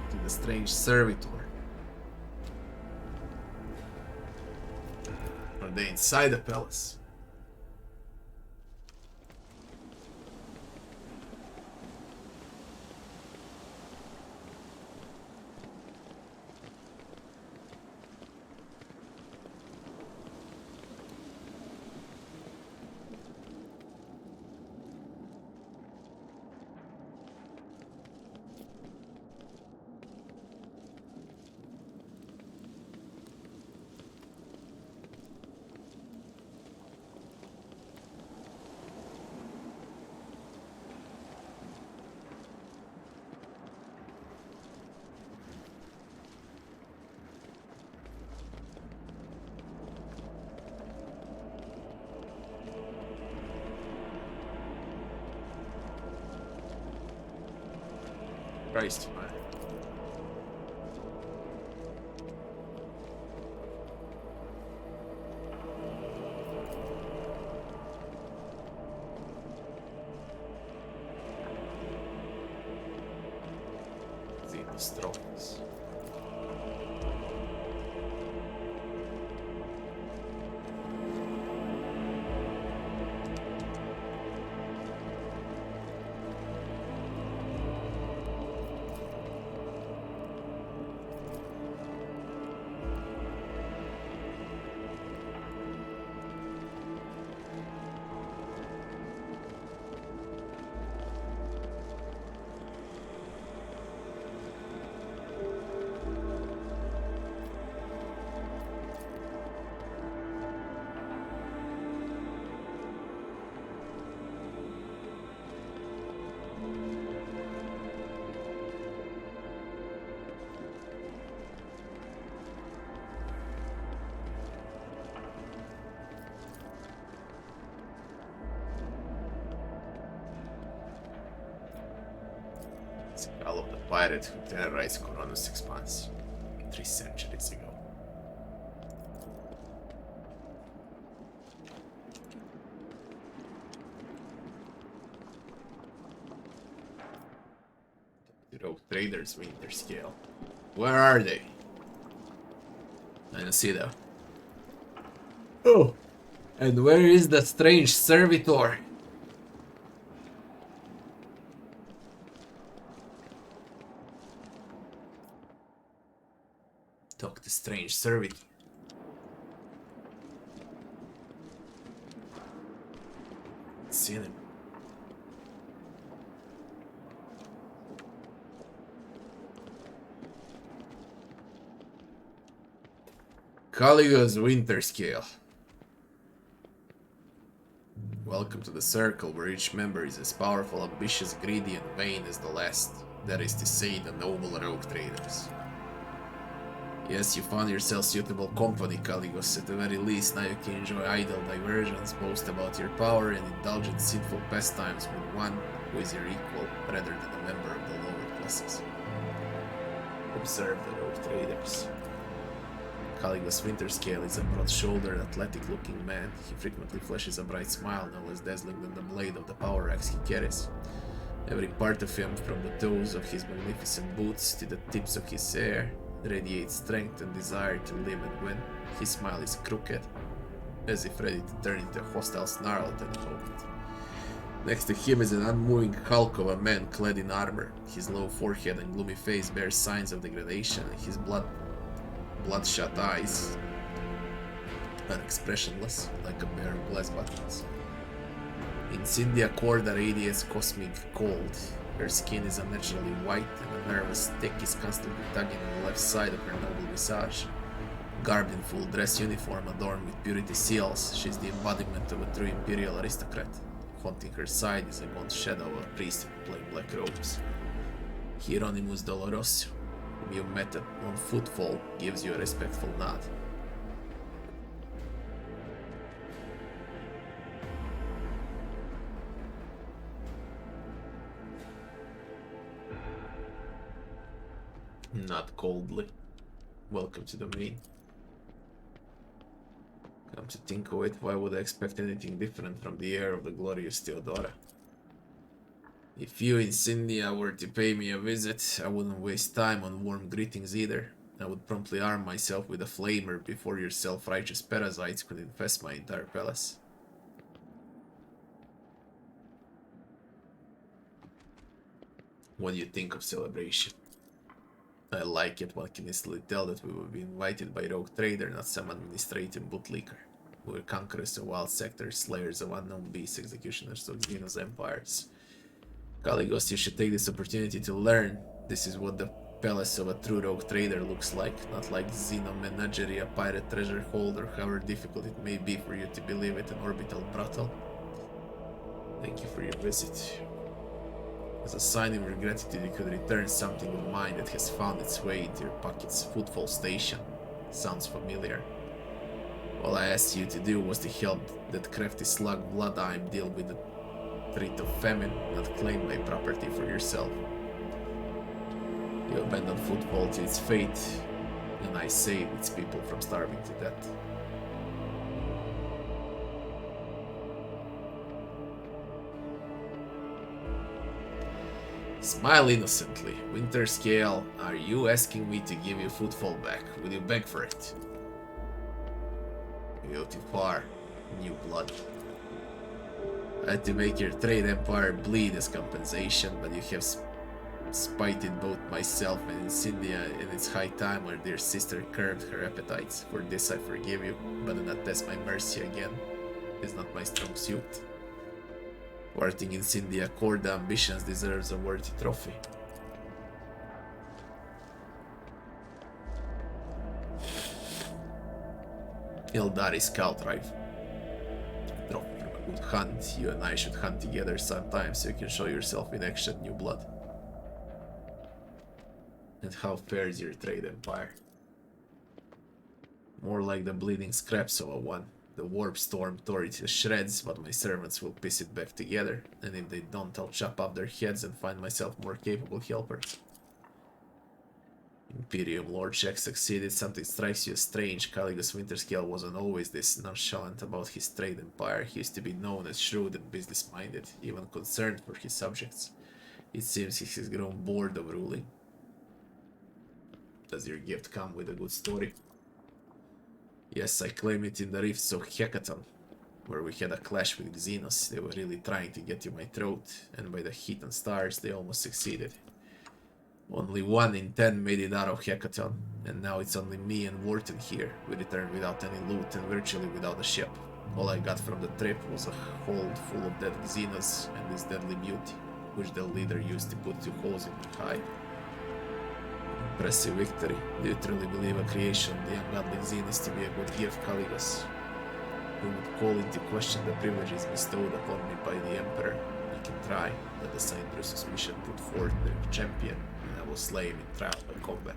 To the strange servitor. Are they inside the palace? Christ, man. Xenos trophies. Skull of the pirate who terrorized Corona's 6 months, 3 centuries ago. rogue traders winter scale. Where are they? I don't see them. Oh, and where is the strange servitor? Talk to strange servitor. Seen him. Caligula's winter scale. Welcome to the circle where each member is as powerful, ambitious, greedy, and vain as the last. That is to say, the noble rogue traders. Yes, you found yourself suitable company, Caligos. At the very least, now you can enjoy idle diversions, boast about your power, and indulge in sinful pastimes with one who is your equal, rather than a member of the lower classes. Observe the rogue traders. Caligos Winterscale is a broad-shouldered, athletic-looking man. He frequently flashes a bright smile, no less dazzling than the blade of the power axe he carries. Every part of him, from the toes of his magnificent boots to the tips of his hair, radiates strength and desire to live and win. His smile is crooked, as if ready to turn into a hostile snarl at any moment. Next to him is an unmoving hulk of a man clad in armor. His low forehead and gloomy face bear signs of degradation, and his bloodshot eyes are expressionless, like a pair of glass buttons. Incendia Corda radiates cosmic cold. Her skin is unnaturally white, and a nervous stick is constantly tugging on the left side of her noble visage. Garbed in full dress uniform adorned with purity seals, she is the embodiment of a true imperial aristocrat. Haunting her side is a gaunt shadow of a priest in plain black robes. Hieronymus Doloroso, whom you met on footfall, gives you a respectful nod. Not coldly. Welcome to the main. Come to think of it, why would I expect anything different from the heir of the glorious Theodora? If you, Incendia, were to pay me a visit, I wouldn't waste time on warm greetings either. I would promptly arm myself with a flamer before your self-righteous parasites could infest my entire palace. What do you think of celebration? I like it, one can instantly tell that we will be invited by rogue trader, not some administrative bootlicker. We're conquerors of wild sectors, slayers of unknown beasts, executioners of xenos empires. Caligos, you should take this opportunity to learn. This is what the palace of a true rogue trader looks like, not like Xeno Menagerie, a pirate treasure hold, or however difficult it may be for you to believe it, an orbital brothel. Thank you for your visit. As a sign of your gratitude, you could return something of mine that has found its way into your pocket's footfall station. Sounds familiar. All I asked you to do was to help that crafty slug Bloodheim deal with the threat of famine, not claim my property for yourself. You abandoned footfall to its fate, and I saved its people from starving to death. Smile innocently. Winterscale, are you asking me to give you footfall back? Will you beg for it? You go too far. New blood. I had to make your trade empire bleed as compensation, but you have spited both myself and Incendia, and it's high time our dear sister curbed her appetites. For this I forgive you, but do not test my mercy again. It's not my strong suit. Thwarting Incendia Corda ambitions deserves a worthy trophy. Eldari Scout Rifle. Trophy from a good hunt. You and I should hunt together sometime so you can show yourself in action, New Blood. And how fares your trade empire? More like the bleeding scraps of a one. The warp storm tore it to shreds, but my servants will piece it back together, and if they don't, I'll chop off their heads and find myself more capable helpers. Imperium Lord Check succeeded. Something strikes you as strange. Caligos Winterscale wasn't always this nonchalant about his trade empire. He used to be known as shrewd and business-minded, even concerned for his subjects. It seems he has grown bored of ruling. Does your gift come with a good story? Yes, I claim it in the rifts of Hekaton, where we had a clash with Xenos. They were really trying to get to my throat, and by the heat and stars, they almost succeeded. Only 1 in 10 made it out of Hekaton, and now it's only me and Wharton here. We returned without any loot and virtually without a ship. All I got from the trip was a hold full of dead Xenos and this deadly beauty, which the leader used to put 2 holes in my hide. Impressive victory. Do you truly believe a creation of the ungodly Xenos to be a good gift, Caligos? You would call into question the privileges bestowed upon me by the Emperor. You can try, let the Saint Bruce's mission put forth their champion, and I will slay him in trial by combat.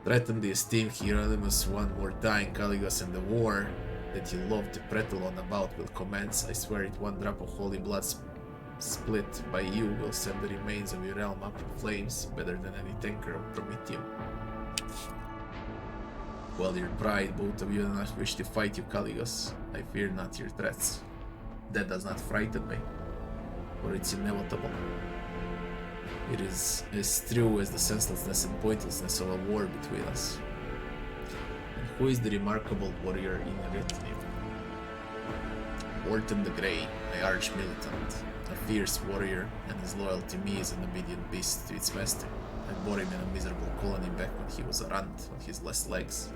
Threaten the esteemed Hieronymus one more time, Caligos, and the war that you love to prattle on about will commence. I swear it, 1 drop of holy blood split by you will send the remains of your realm up in flames, better than any tanker of Prometheum. Well, your pride, both of you do not wish to fight you, Caligos. I fear not your threats. That does not frighten me, for it's inevitable. It is as true as the senselessness and pointlessness of a war between us. And who is the remarkable warrior in the retinue? Wharton the Grey, my arch-militant, a fierce warrior, and as loyal to me as an obedient beast to its master. I bore him in a miserable colony back when he was a runt on his last legs.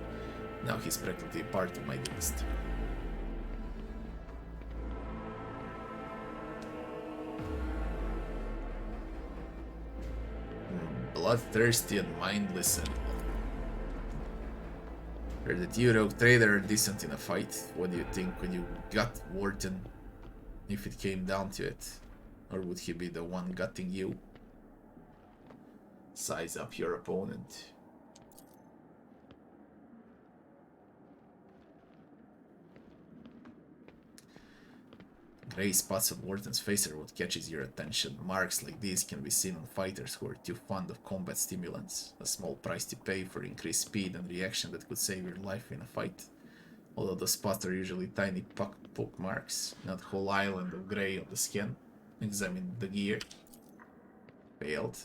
Now he's practically part of my dynasty. Bloodthirsty and mindless animal. Heard that you, rogue trader, are decent in a fight. What do you think when you gut Wharton, if it came down to it? Or would he be the one gutting you? Size up your opponent. Grey spots on Wharton's face are what catches your attention. Marks like these can be seen on fighters who are too fond of combat stimulants. A small price to pay for increased speed and reaction that could save your life in a fight. Although the spots are usually tiny poke marks, not whole island of grey on the skin. Examine the gear. Failed.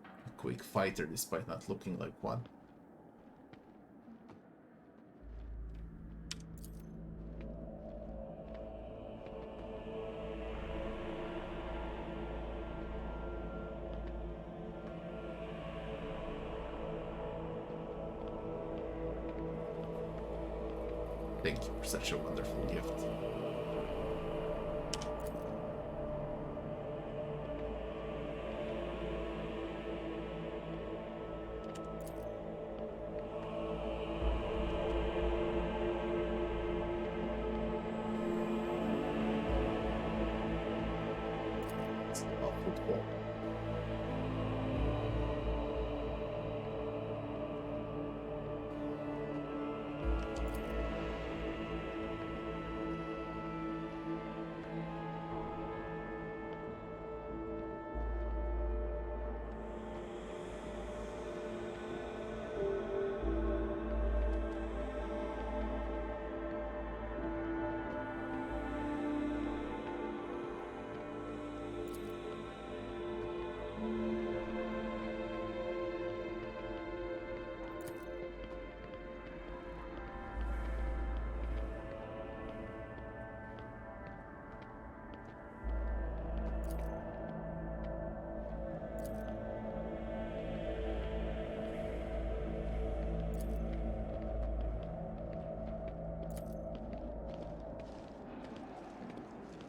A quick fighter despite not looking like one. Thank you for such a wonderful gift. Football.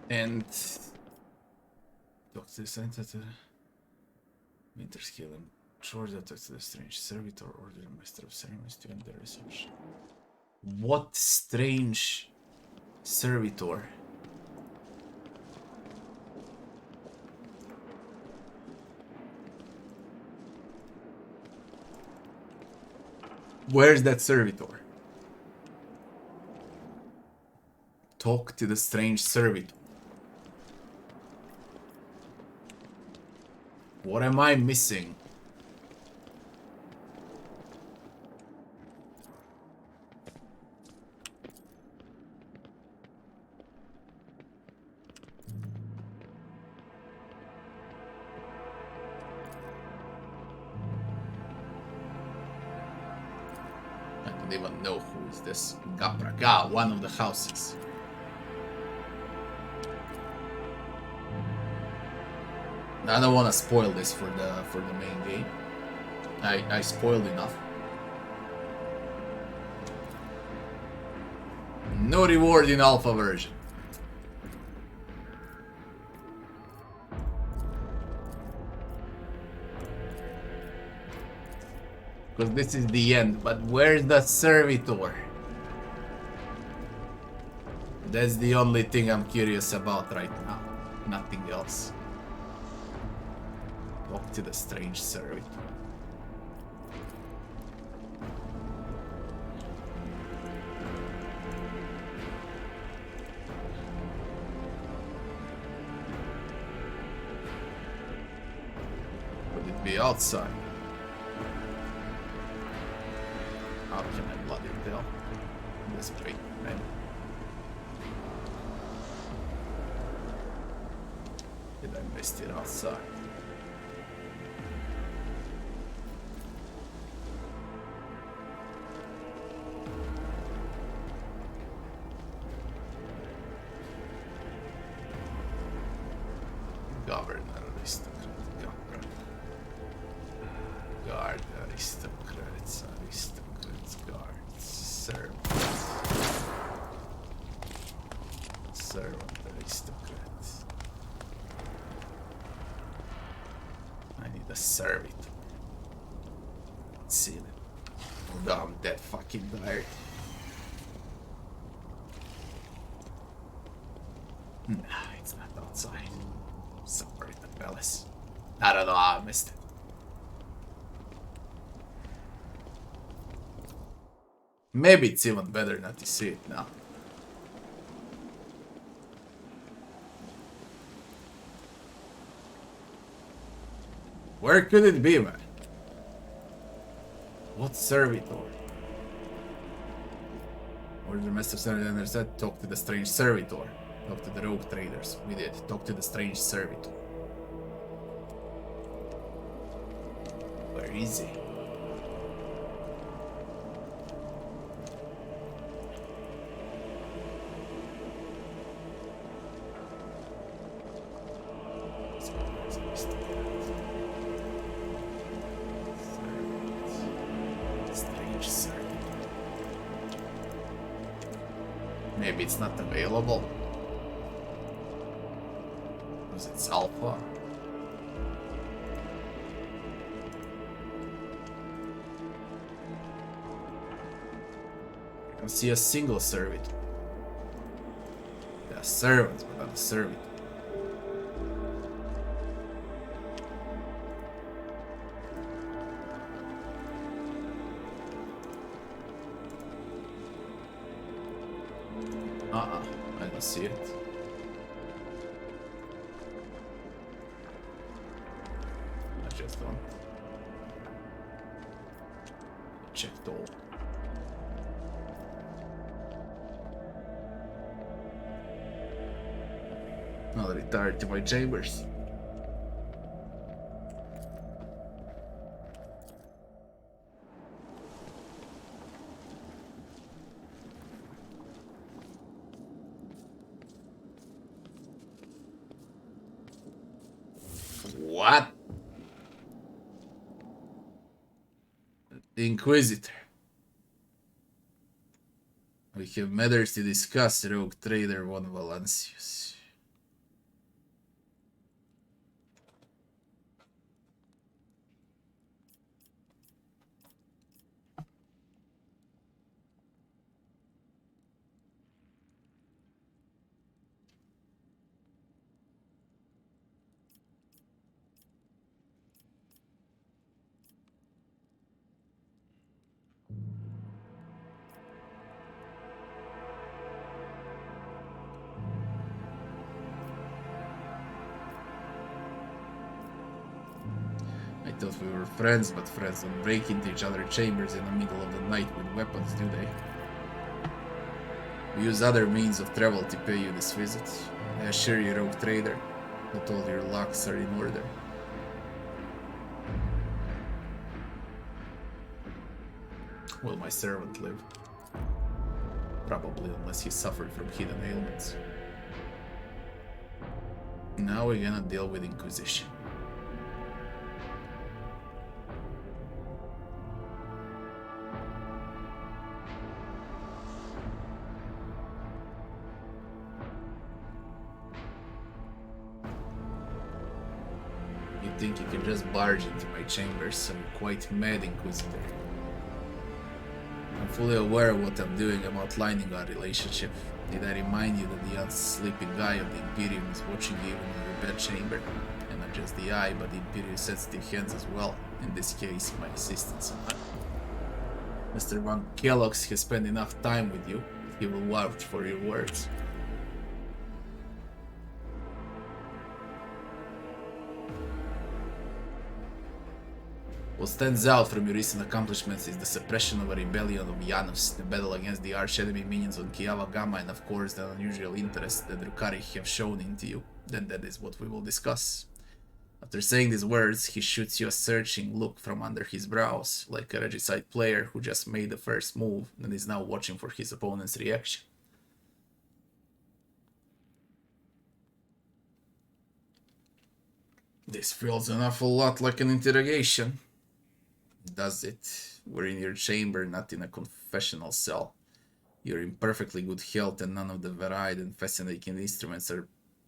And talk to the Santa Winter Skill and Georgia talk to the strange servitor, order the master of ceremonies to end the reception. What strange servitor? Where's that servitor? Talk to the strange servitor. What am I missing? don't even know who is this. Gapraga, one of the houses. I don't want to spoil this for the main game. I spoiled enough. No reward in alpha version. Because this is the end, but where's the servitor? That's the only thing I'm curious about right now. Nothing else. Talk to the strange servitor. Would it be outside? How can I bloody tell? This break, right? Did I miss it outside? Governor, aristocrat, governor. Guard, aristocrats, guards, servants. Servant, aristocrats. I need a servitor. Let's see it. Oh, I'm dead fucking tired. Nah, it's not outside. Somewhere in the palace. I don't know how I missed it. Maybe it's even better not to see it now. Where could it be, man? What servitor? Order the master servitor said, talk to the strange servitor. Talk to the rogue traders. We did. Talk to the strange servitor. Where is he? Strange servitor. Maybe it's not available. Because it's alpha. I can see a single servitor. There are servants, but not a servitor. I don't see it. I just don't. Checked all. I'll retire to my chambers. What? The Inquisitor. We have matters to discuss, rogue trader von Valancius. I thought we were friends, but friends don't break into each other's chambers in the middle of the night with weapons, do they? We use other means of travel to pay you this visit. I assure you, rogue trader, that all your locks are in order. will my servant live. Probably, unless he suffered from hidden ailments. Now we're gonna deal with Inquisition. You think you can just barge into my chambers, some quite mad Inquisitor. I'm fully aware of what I'm doing. I'm outlining our relationship. Did I remind you that the unsleeping eye of the Imperium is watching you even in your bedchamber? And not just the eye, but the Imperium's sensitive hands as well. In this case, my assistants. Mr. Von Kellogg's has spent enough time with you. He will vouch for your words. What stands out from your recent accomplishments is the suppression of a rebellion of Janus, the battle against the arch-enemy minions on Kiava Gamma, and of course the unusual interest that Drukari have shown into you. Then that is what we will discuss. After saying these words, he shoots you a searching look from under his brows, like a regicide player who just made the first move and is now watching for his opponent's reaction. This feels an awful lot like an interrogation. Does it? We're in your chamber, not in a confessional cell. You're in perfectly good health, and none of the varied and fascinating instruments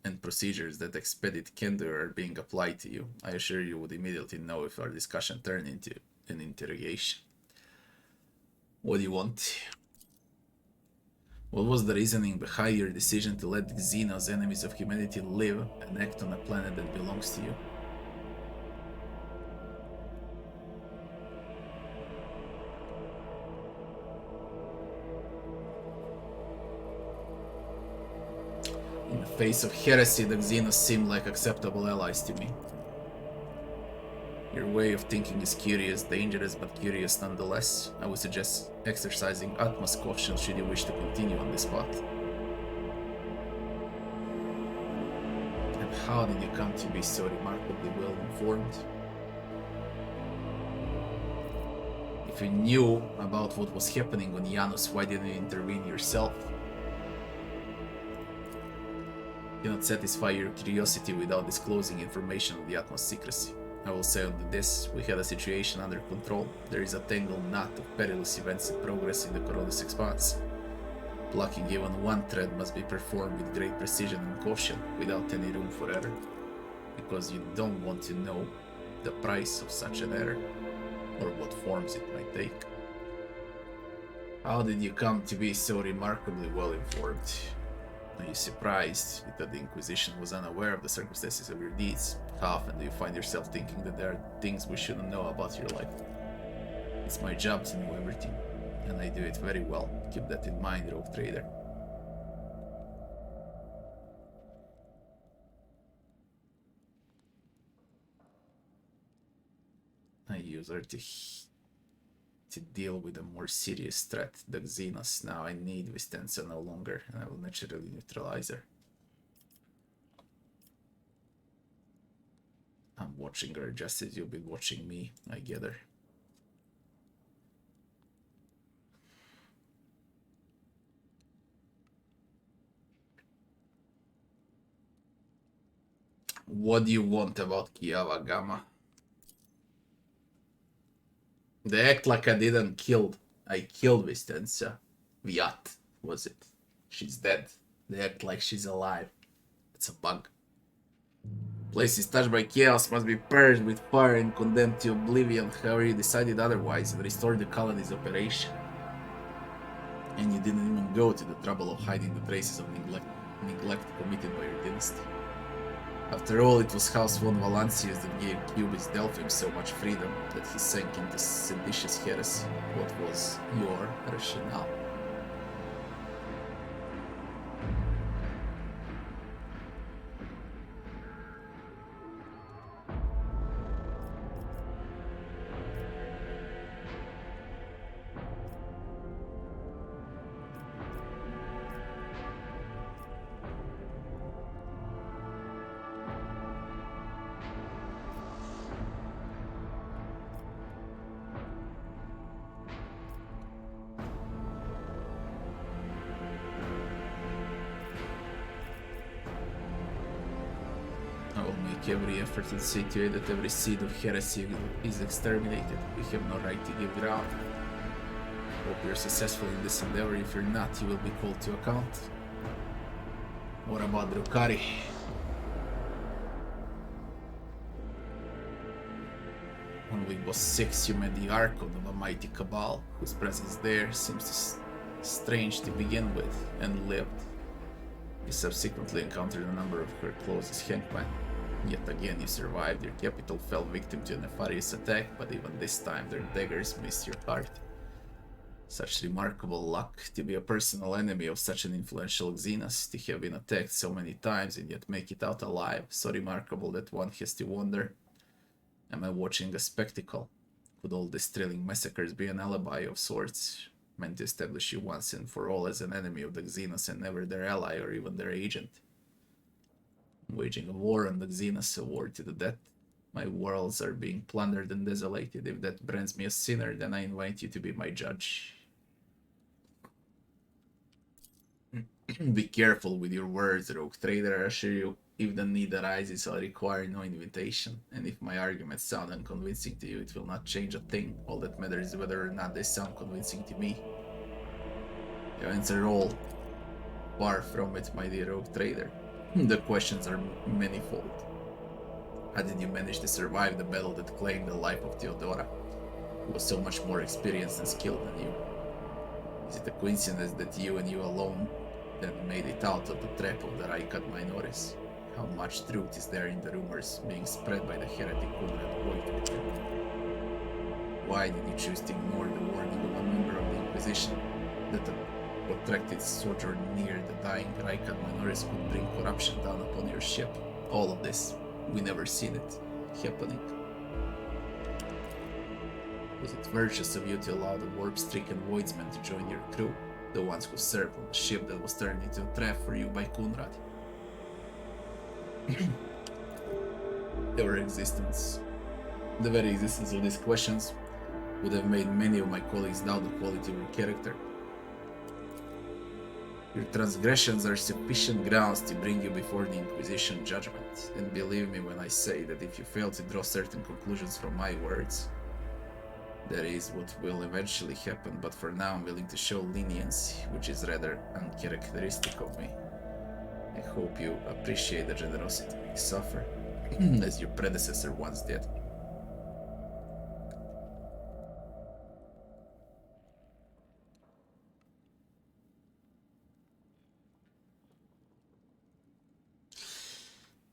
and procedures that expedite candor are being applied to you. I assure you would immediately know if our discussion turned into an interrogation. What do you want? What was the reasoning behind your decision to let the xenos, enemies of humanity, live and act on a planet that belongs to you? In the face of heresy, the xenos seem like acceptable allies to me. Your way of thinking is curious, dangerous, but curious nonetheless. I would suggest exercising utmost caution should you wish to continue on this path. And how did you come to be so remarkably well informed? If you knew about what was happening on Janus, why didn't you intervene yourself? You cannot satisfy your curiosity without disclosing information of the utmost secrecy. I will say only this: we had a situation under control. There is a tangled knot of perilous events in progress in the Corollis Expanse. Plucking even one thread must be performed with great precision and caution, without any room for error. Because you don't want to know the price of such an error, or what forms it might take. How did you come to be so remarkably well informed? Are you surprised that the Inquisition was unaware of the circumstances of your deeds? How often do you find yourself thinking that there are things we shouldn't know about your life? It's my job to know everything, and I do it very well. Keep that in mind, rogue trader. I use her to deal with a more serious threat, the xenos. Now I need Vistenza no longer, and I will naturally neutralize her. I'm watching her just as you've been watching me, I gather. What do you want about Kiava Gamma? They act like I didn't kill. I killed Vistenza. Viat, was it? She's dead. They act like she's alive. It's a bug. Places touched by chaos must be purged with fire and condemned to oblivion. However, you decided otherwise and restored the colony's operation. And you didn't even go to the trouble of hiding the traces of neglect committed by your dynasty. After all, it was House von Valancius that gave Cubist Delphim so much freedom that he sank into seditious heresy. What was your rationale? will make every effort to see to it that every seed of heresy is exterminated. We have no right to give ground. Hope you're successful in this endeavor. If you're not, you will be called to account. What about Drukari? On week boss 6, you met the Archon of a mighty Cabal, whose presence there seems strange to begin with, and lived. You subsequently encountered a number of her closest henchmen. Yet again you survived. Your capital fell victim to a nefarious attack, but even this time their daggers missed your heart. Such remarkable luck to be a personal enemy of such an influential xenos, to have been attacked so many times and yet make it out alive. So remarkable that one has to wonder, am I watching a spectacle? Could all these thrilling massacres be an alibi of sorts, meant to establish you once and for all as an enemy of the xenos and never their ally or even their agent? Waging a war on the xenos, a war to the death. My worlds are being plundered and desolated. If that brands me a sinner, then I invite you to be my judge. Be careful with your words, rogue trader. I assure you, if the need arises, I'll require no invitation. And if my arguments sound unconvincing to you, it will not change a thing. All that matters is whether or not they sound convincing to me. Your answer all. Far from it, my dear rogue trader. The questions are manifold. How did you manage to survive the battle that claimed the life of Theodora, who was so much more experienced and skilled than you? Is it a coincidence that you and you alone then made it out of the trap of the Raikat minorities? How much truth is there in the rumors being spread by the heretic Kunrad Wojtek? Why did you choose to ignore the warning of a member of the Inquisition that a protracted sojourn near the dying Raikat minorities could bring corruption down upon your ship? All of this, we never seen it happening. Was it virtuous of you to allow the warp-stricken voidsmen to join your crew? The ones who served on the ship that was turned into a trap for you by Kunrad? The very existence of these questions would have made many of my colleagues doubt the quality of your character. Your transgressions are sufficient grounds to bring you before the Inquisition judgment, and believe me when I say that if you fail to draw certain conclusions from my words, that is what will eventually happen, but for now I'm willing to show leniency, which is rather uncharacteristic of me. I hope you appreciate the generosity you suffer, as your predecessor once did.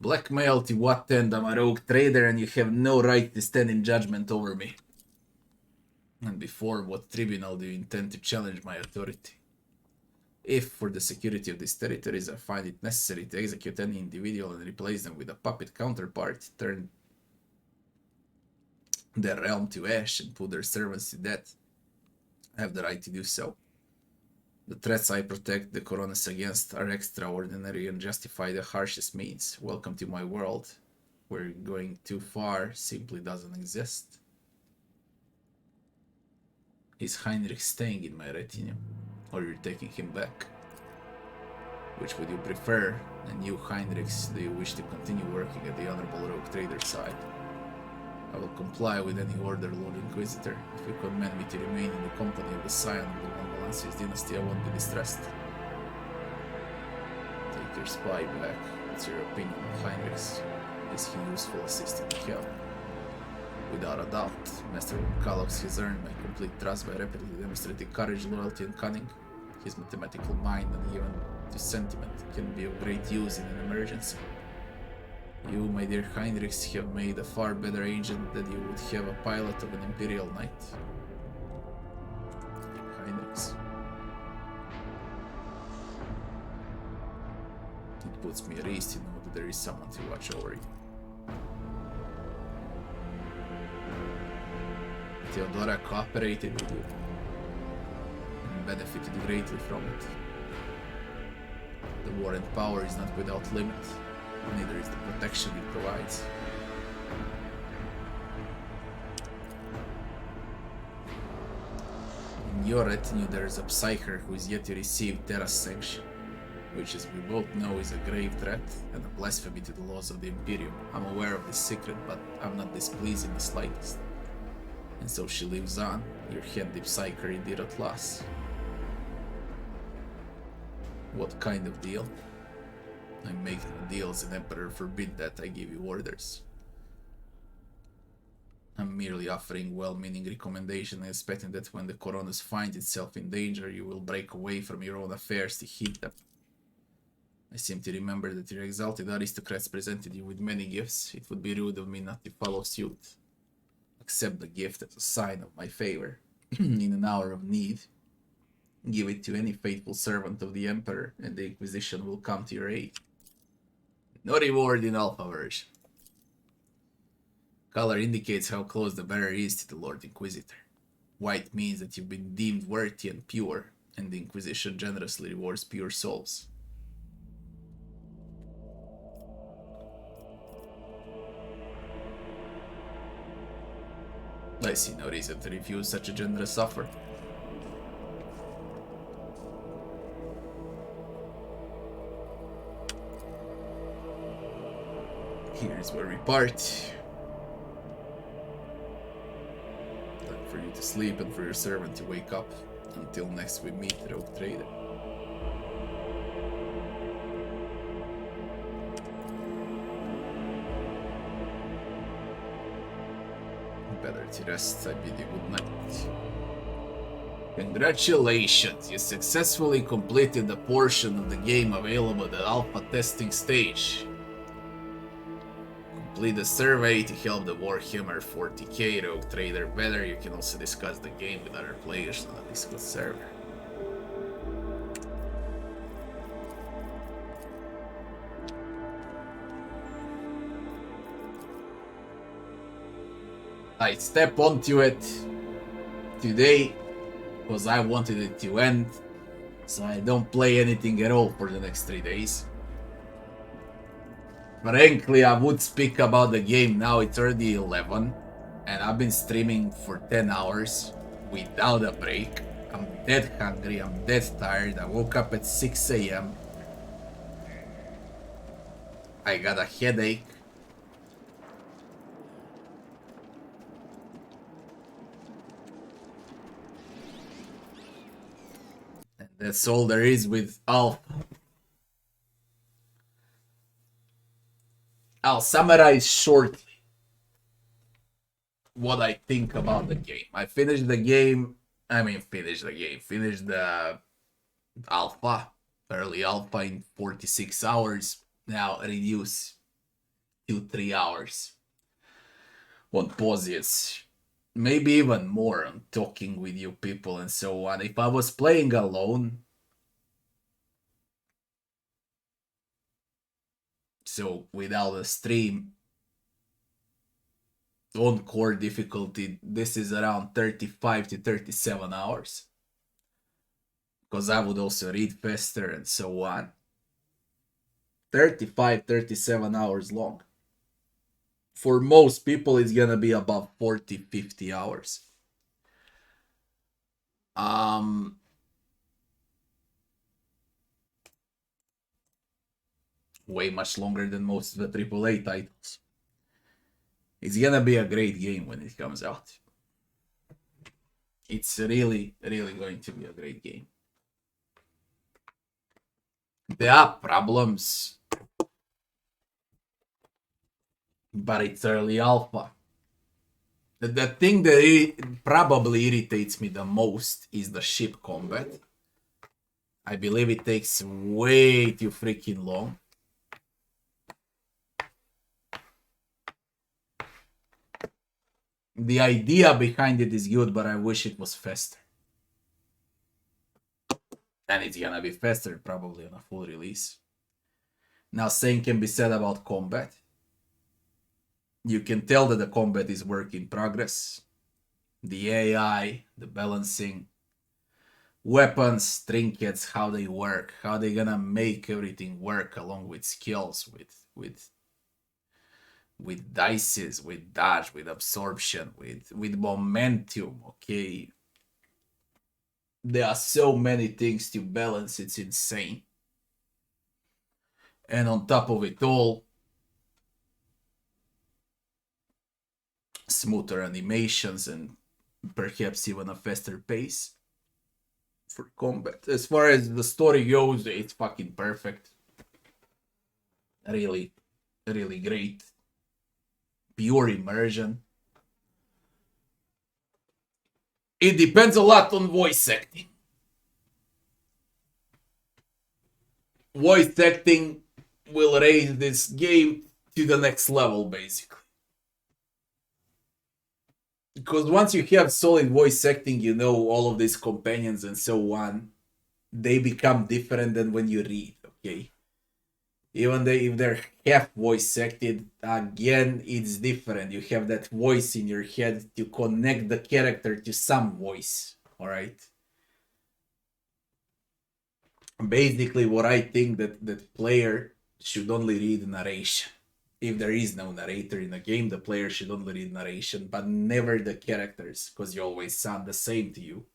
Blackmail to what end? I'm a rogue trader and you have no right to stand in judgment over me. And before what tribunal do you intend to challenge my authority? If, for the security of these territories, I find it necessary to execute any individual and replace them with a puppet counterpart, turn their realm to ash and put their servants to death, I have the right to do so. The threats I protect the Coronas against are extraordinary and justify the harshest means. Welcome to my world, where going too far simply doesn't exist. Is Heinrich staying in my retinue, or you're taking him back? Which would you prefer? And you, Heinrichs, do you wish to continue working at the Honorable Rogue Trader's side? I will comply with any order, Lord Inquisitor. If you command me to remain in the company of the scion of the Von dynasty, I won't be distressed. Take your spy back. What's your opinion of Heinrichs? Is he useful assistant to help? Without a doubt, Master Kalox has earned my complete trust by rapidly demonstrating courage, loyalty, and cunning. His mathematical mind and even his sentiment can be of great use in an emergency. You, my dear Heinrichs, have made a far better agent than you would have a pilot of an Imperial Knight. Heinrichs. It puts me at ease to know that there is someone to watch over you. Theodora cooperated with you and benefited greatly from it. The war and power is not without limit, neither is the protection it provides. In your retinue there is a Psyker who is yet to receive Terra's sanction. which as we both know is a grave threat and a blasphemy to the laws of the Imperium. I'm aware of this secret, but I'm not displeased in the slightest. And so she lives on, your handy psyker indeed at last. What kind of deal? I'm making deals and Emperor forbid that I give you orders. I'm merely offering well-meaning recommendation and expecting that when the Coronis finds itself in danger, you will break away from your own affairs to heed them. I seem to remember that your exalted aristocrats presented you with many gifts. It would be rude of me not to follow suit. Accept the gift as a sign of my favor. In an hour of need, give it to any faithful servant of the Emperor, and the Inquisition will come to your aid. No reward in Alpha version. Color indicates how close the bearer is to the Lord Inquisitor. White means that you've been deemed worthy and pure, and the Inquisition generously rewards pure souls. I see no reason to refuse such a generous offer. Here's where we part. Time for you to sleep and for your servant to wake up. Until next we meet, Rogue Trader. Better to rest, I bid you good night. Congratulations, you successfully completed the portion of the game available at the alpha testing stage. Complete the survey to help the Warhammer 40k Rogue Trader better. You can also discuss the game with other players on the Discord server. I step onto it today because I wanted it to end, so I don't play anything at all for the next 3 days. Frankly, I would speak about the game now. It's already 11 and I've been streaming for 10 hours without a break. I'm dead hungry, I'm dead tired. I woke up at 6 AM. I got a headache. And that's all there is with Alpha. I'll summarize shortly what I think about the game. I finished the game, finished the alpha, early alpha in 46 hours, now reduce to 3 hours. On pauses, maybe even more on talking with you people and so on. If I was playing alone, so without a stream, on core difficulty, this is around 35 to 37 hours. Because I would also read faster and so on. 35, 37 hours long. For most people, it's gonna be about 40, 50 hours. Way much longer than most of the AAA titles. It's gonna be a great game when it comes out. It's really, really going to be a great game. There are problems, but it's early alpha. The thing that probably irritates me the most is the ship combat. I believe it takes way too freaking long. The idea behind it is good, but I wish it was faster. And it's gonna be faster probably on a full release. Now, same can be said about combat. You can tell that the combat is work in progress. The AI, the balancing, weapons, trinkets, how they work, how they gonna make everything work along with skills, with dices, with dodge, with absorption, with momentum, okay? There are so many things to balance, it's insane. And on top of it all, smoother animations and perhaps even a faster pace for combat. As far as the story goes, it's fucking perfect. Really, really great. Pure immersion. It depends a lot on voice acting. Voice acting will raise this game to the next level, basically. Because once you have solid voice acting, you know all of these companions and so on, they become different than when you read, okay? Even if they're half voice acted, again, it's different. You have that voice in your head to connect the character to some voice, alright? Basically, what I think that player should only read narration. If there is no narrator in a game, the player should only read narration, but never the characters, because you always sound the same to you.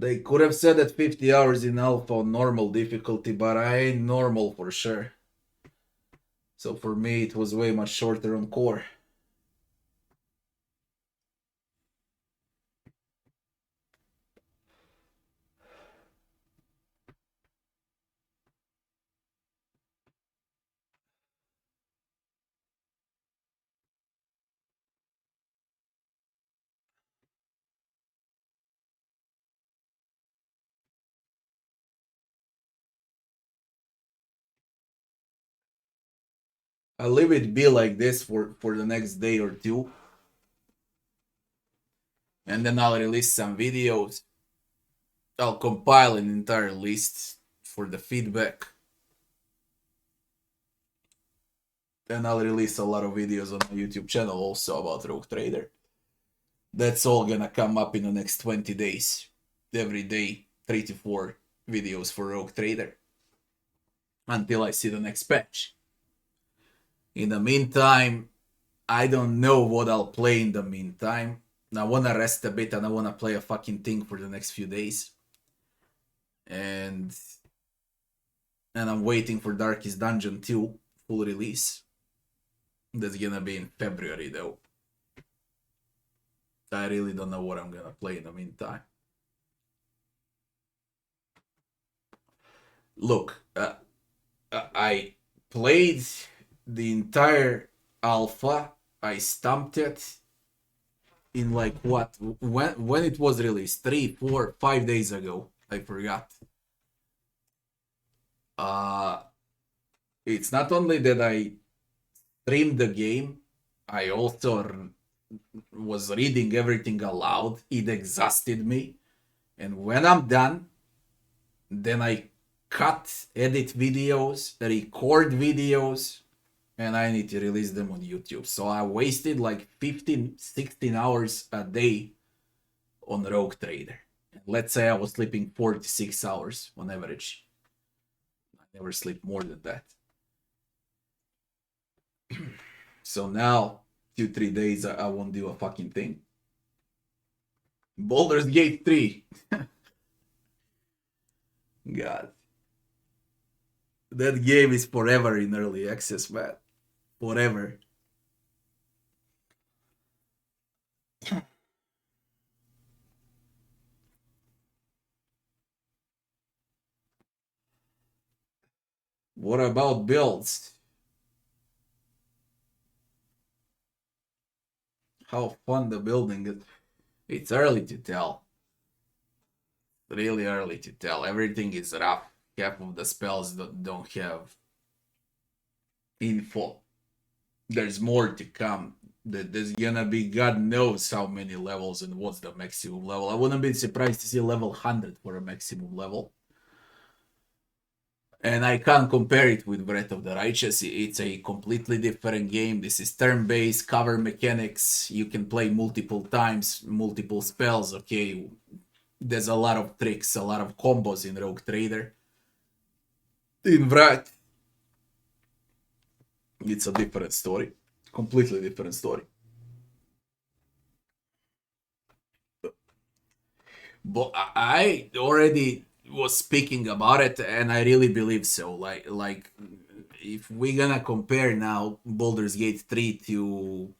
They could have said that 50 hours in alpha on normal difficulty, but I ain't normal for sure. So for me, it was way much shorter on core. I'll leave it be like this for the next day or two. And then I'll release some videos. I'll compile an entire list for the feedback. Then I'll release a lot of videos on my YouTube channel also about Rogue Trader. That's all gonna come up in the next 20 days. Every day, 3 to 4 videos for Rogue Trader. Until I see the next patch. In the meantime, I don't know what I'll play in the meantime. I wanna rest a bit and I wanna play a fucking thing for the next few days. And I'm waiting for Darkest Dungeon 2 full release. That's gonna be in February though. I really don't know what I'm gonna play in the meantime. Look, I played the entire alpha. I stumped it in like what? When it was released? 3, 4, 5 days ago. I forgot. It's not only that I streamed the game, I also was reading everything aloud. It exhausted me. And when I'm done, then I cut, edit videos, record videos, and I need to release them on YouTube. So I wasted like 15, 16 hours a day on Rogue Trader. Let's say I was sleeping 4 to 6 hours on average. I never sleep more than that. So now, 2-3 days, I won't do a fucking thing. Baldur's Gate 3. God. That game is forever in early access, man. Forever. What about builds? How fun the building is. It's early to tell. Really early to tell. Everything is rough. Half of the spells don't have info. There's more to come. There's gonna be God knows how many levels and what's the maximum level. I wouldn't be surprised to see level 100 for a maximum level. And I can't compare it with Breath of the Righteous. It's a completely different game. This is turn-based, cover mechanics. You can play multiple times, multiple spells. Okay, there's a lot of tricks, a lot of combos in Rogue Trader. In Wrath, it's a different story. Completely different story. But I already was speaking about it, and I really believe so. Like if we're gonna compare now Baldur's Gate 3 to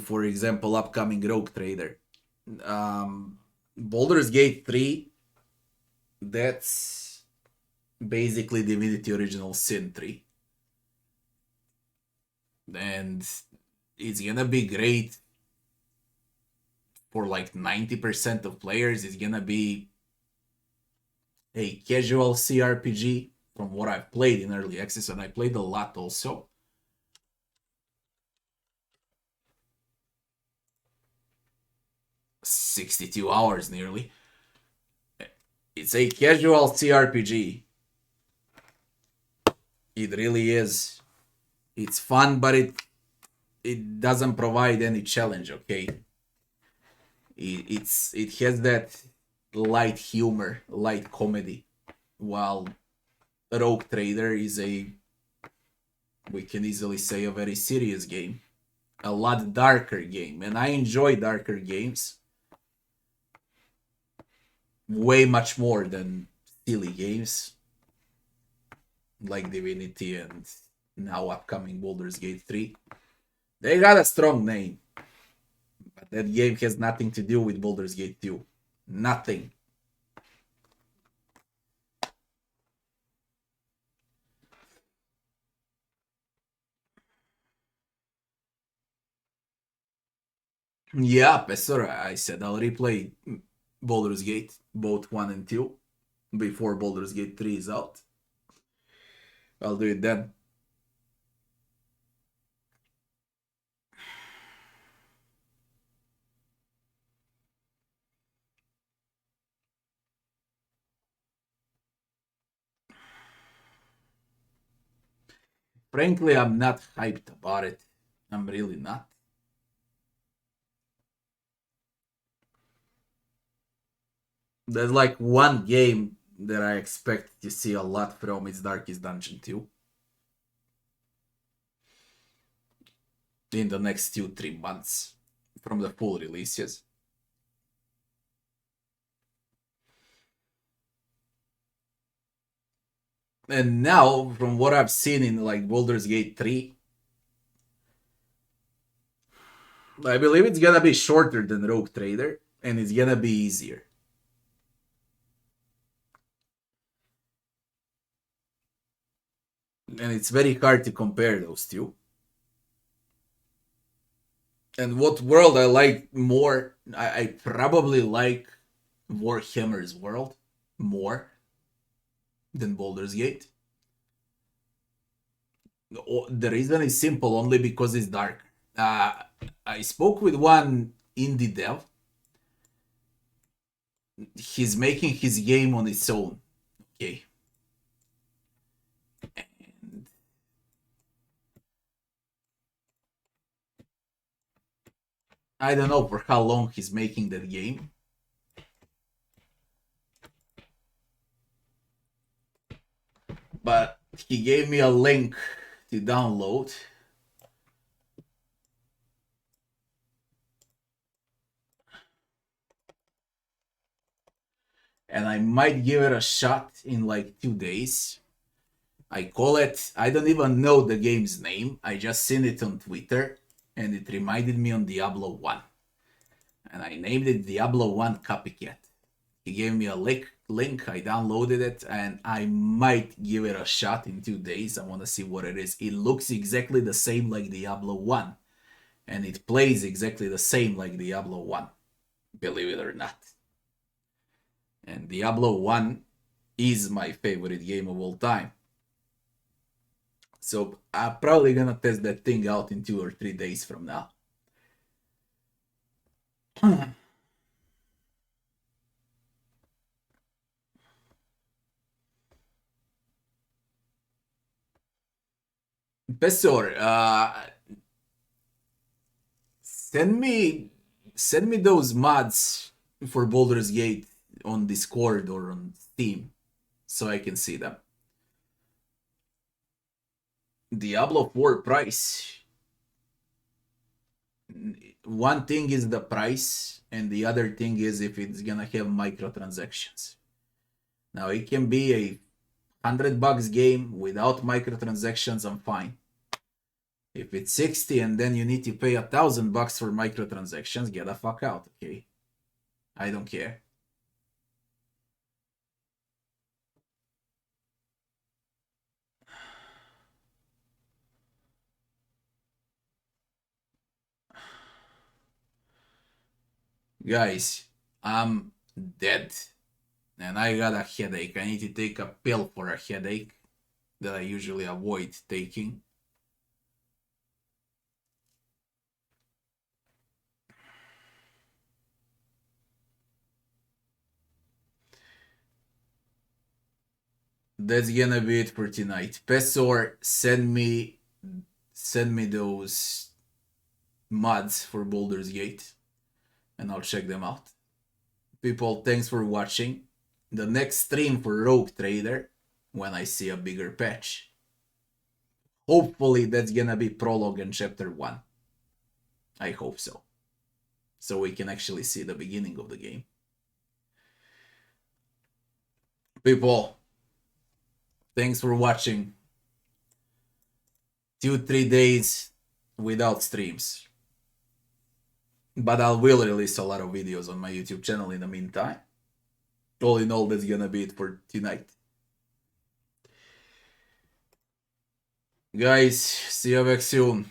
for example upcoming Rogue Trader, Baldur's Gate 3, that's basically Divinity Original Sin 3, and it's gonna be great for like 90% of players. It's gonna be a casual CRPG from what I've played in early access, and I played a lot also. $62 hours nearly. It's a casual CRPG. It really is. It's fun, but it doesn't provide any challenge, okay? It has that light humor, light comedy, while Rogue Trader is we can easily say, a very serious game, a lot darker game, and I enjoy darker games way much more than silly games like Divinity and now upcoming Baldur's Gate 3. They got a strong name, but that game has nothing to do with Baldur's Gate 2. Nothing. Yeah, Pesor, I said I'll replay Baldur's Gate, both 1 and 2, before Baldur's Gate 3 is out. I'll do it then. Frankly, I'm not hyped about it. I'm really not. There's like one game that I expect to see a lot from. It's Darkest Dungeon 2. In the next 2-3 months from the full releases. And now, from what I've seen in like Baldur's Gate 3, I believe it's gonna be shorter than Rogue Trader, and it's gonna be easier. And it's very hard to compare those two. And what world I like more, I probably like Warhammer's world more than Baldur's Gate. The reason is simple, only because it's dark. I spoke with one indie dev. He's making his game on its own. Okay. And I don't know for how long he's making that game. But he gave me a link to download. And I might give it a shot in like 2 days. I call it, I don't even know the game's name. I just seen it on Twitter and it reminded me on Diablo 1. And I named it Diablo 1 Copycat. He gave me a link, I downloaded it, and I might give it a shot in 2 days. I want to see what it is. It looks exactly the same like Diablo 1. And it plays exactly the same like Diablo 1. Believe it or not. And Diablo 1 is my favorite game of all time. So I'm probably gonna test that thing out in 2 or 3 days from now. Pesor, send me those mods for Baldur's Gate on Discord or on Steam so I can see them. Diablo 4 price. One thing is the price, and the other thing is if it's gonna have microtransactions. Now it can be a $100 game without microtransactions, I'm fine. If it's 60 and then you need to pay $1,000 for microtransactions, get the fuck out, okay? I don't care. Guys, I'm dead. And I got a headache. I need to take a pill for a headache that I usually avoid taking. That's gonna be it for tonight. Pesor, send me those mods for Baldur's Gate and I'll check them out. People, thanks for watching. The next stream for Rogue Trader when I see a bigger patch. Hopefully that's gonna be Prologue and Chapter 1. I hope so. So we can actually see the beginning of the game. People, thanks for watching. 2-3 days without streams. But I will release a lot of videos on my YouTube channel in the meantime. All in all, that's gonna be it for tonight. Guys, see you back soon.